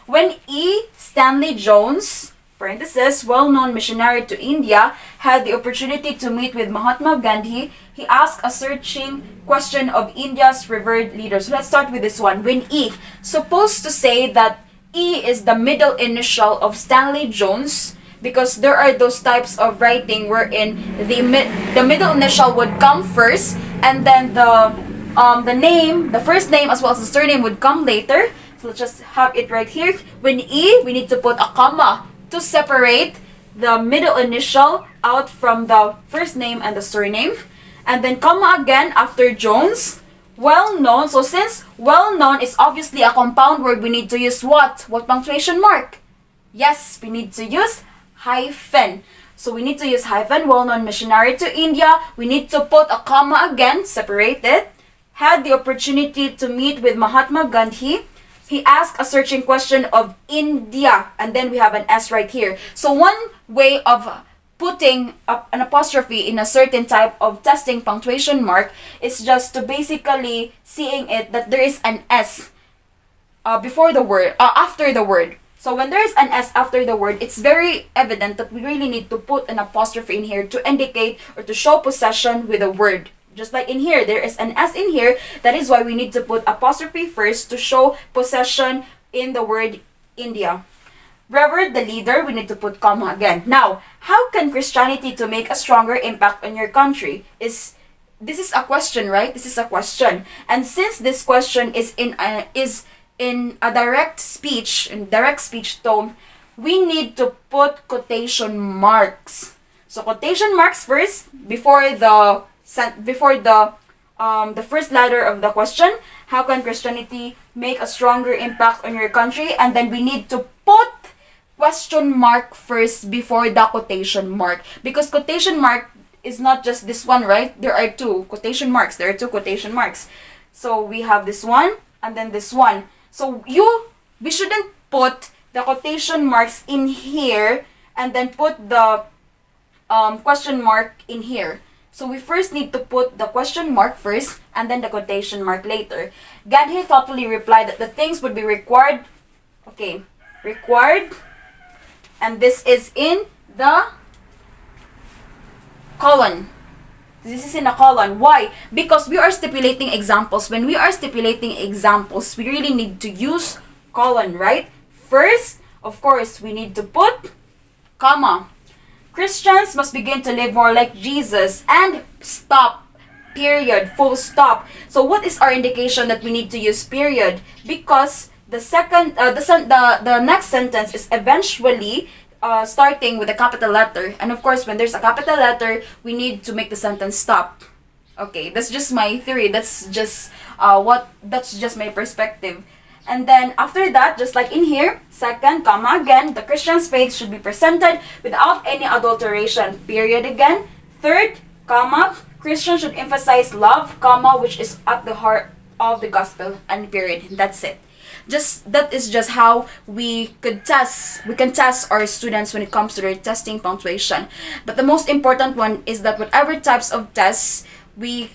When E. Stanley Jones, parenthesis, well-known missionary to India, had the opportunity to meet with Mahatma Gandhi, he asked a searching question of India's revered leaders. So let's start with this one. When E, supposed to say that E is the middle initial of Stanley Jones, because there are those types of writing wherein the middle initial would come first, and then the name, the first name as well as the surname would come later. So let's just have it right here. When E, we need to put a comma to separate the middle initial out from the first name and the surname. And then comma again after Jones. Well known. So since well known is obviously a compound word, we need to use what? What punctuation mark? Yes, we need to use hyphen. So we need to use hyphen. Well known missionary to India. We need to put a comma again, separate it. Had the opportunity to meet with Mahatma Gandhi. He asked a searching question of India, and then we have an S right here. So one way of putting an apostrophe in a certain type of testing punctuation mark is just to basically seeing it that there is an S before the word, after the word. So when there is an S after the word, it's very evident that we really need to put an apostrophe in here to indicate or to show possession with a word. Just like in here, there is an S in here. That is why we need to put apostrophe first to show possession in the word India. Reverend the leader, we need to put comma again. Now, how can Christianity to make a stronger impact on your country? This is a question, right? This is a question. And since this question is in a direct speech tone, we need to put quotation marks. So quotation marks first before the first letter of the question. How can Christianity make a stronger impact on your country? And then we need to put question mark first before the quotation mark, because quotation mark is not just this one, right? There are two quotation marks. So we have this one and then this one. So we shouldn't put the quotation marks in here and then put the question mark in here. So we first need to put the question mark first and then the quotation mark later. Gandhi thoughtfully replied that the things would be required. Okay, required. And this is in the colon. This is in a colon. Why? Because we are stipulating examples. When we are stipulating examples, we really need to use colon, right? First, of course, we need to put comma. Christians must begin to live more like Jesus, and stop, period, full stop. So what is our indication that we need to use period? Because the next sentence is eventually starting with a capital letter, and of course when there's a capital letter, we need to make the sentence stop. Okay, that's just my theory. That's just my perspective. And then after that, just like in here, second, comma again, the Christian's faith should be presented without any adulteration, period again. Third, comma, Christians should emphasize love, comma, which is at the heart of the gospel, and period. That's it. That is just how we can test our students when it comes to their testing punctuation. But the most important one is that whatever types of tests we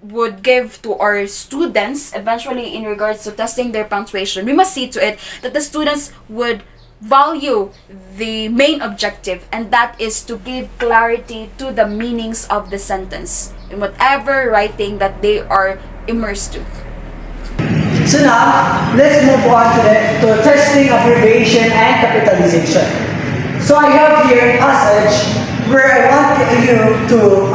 would give to our students eventually in regards to testing their punctuation, we must see to it that the students would value the main objective, and that is to give clarity to the meanings of the sentence in whatever writing that they are immersed to. So now, let's move on to testing abbreviation and capitalization. So I have here a passage where I want you to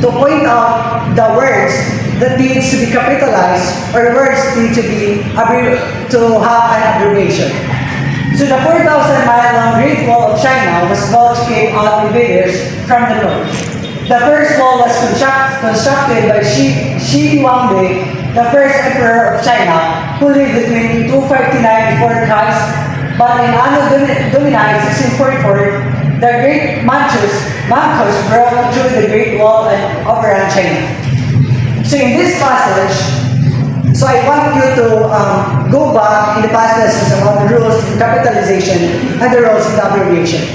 point out the words that needs to be capitalized or words need to have an abbreviation. So the 4,000-mile-long Great Wall of China was built to keep out invaders from the north. The first wall was constructed by Shi Huangdi, the first emperor of China, who lived between 259 before Christ. But in Anno Domini 1644, the great Manchus broke through the Great Wall and overran China. So in this passage, I want you to go back in the past lessons about the rules in capitalization and the rules in abbreviation.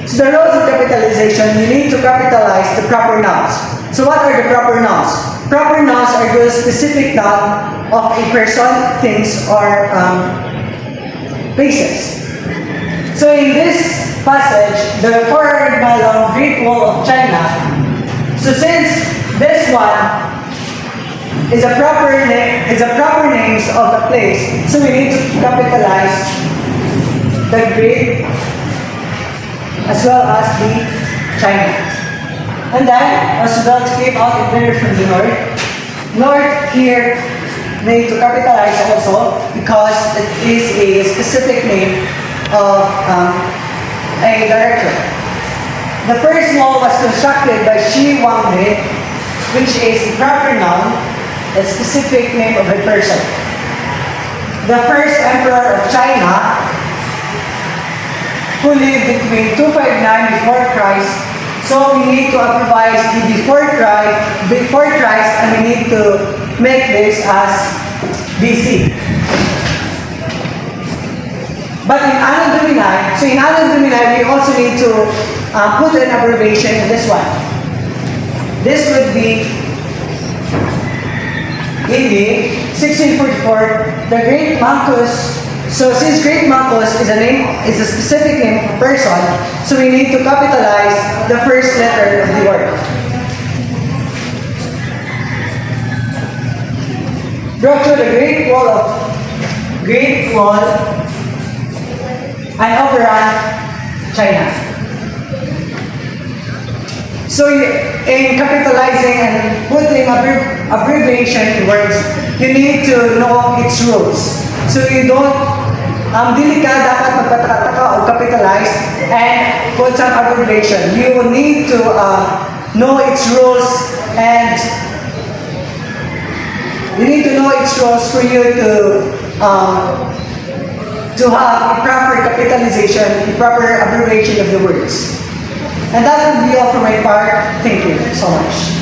So the rules in capitalization, you need to capitalize the proper nouns. So what are the proper nouns? Proper nouns are the specific noun of a person, things, or places. So in this passage, the 400-mile-long Great Wall of China, so since this one is a proper names of the place, so we need to capitalize the Great as well as the China. And then Roosevelt came out invaded from the north. North here need to capitalize also because it is a specific name of a director. The first wall was constructed by Shi Huangdi, which is a proper noun, a specific name of a person. The first emperor of China, who lived between 259 before Christ. So we need to improvise the before Christ, and we need to make this as BC. But in Anno Domini, so in Anno Domini, we also need to put an abbreviation in this one. This would be AD 1644, the Great Marcus. So since Great Marcus is a specific name of a person, so we need to capitalize the first letter of the word. Brought to the Great Wall and overran China. So in capitalizing and putting abbreviation in words, you need to know its rules. So you don't, dili ka dapat magpataka o capitalize and put some abbreviation. You will need to know its rules, and you need to know its rules for you to have a proper capitalization, a proper abbreviation of the words. And that would be all for my part. Thank you so much.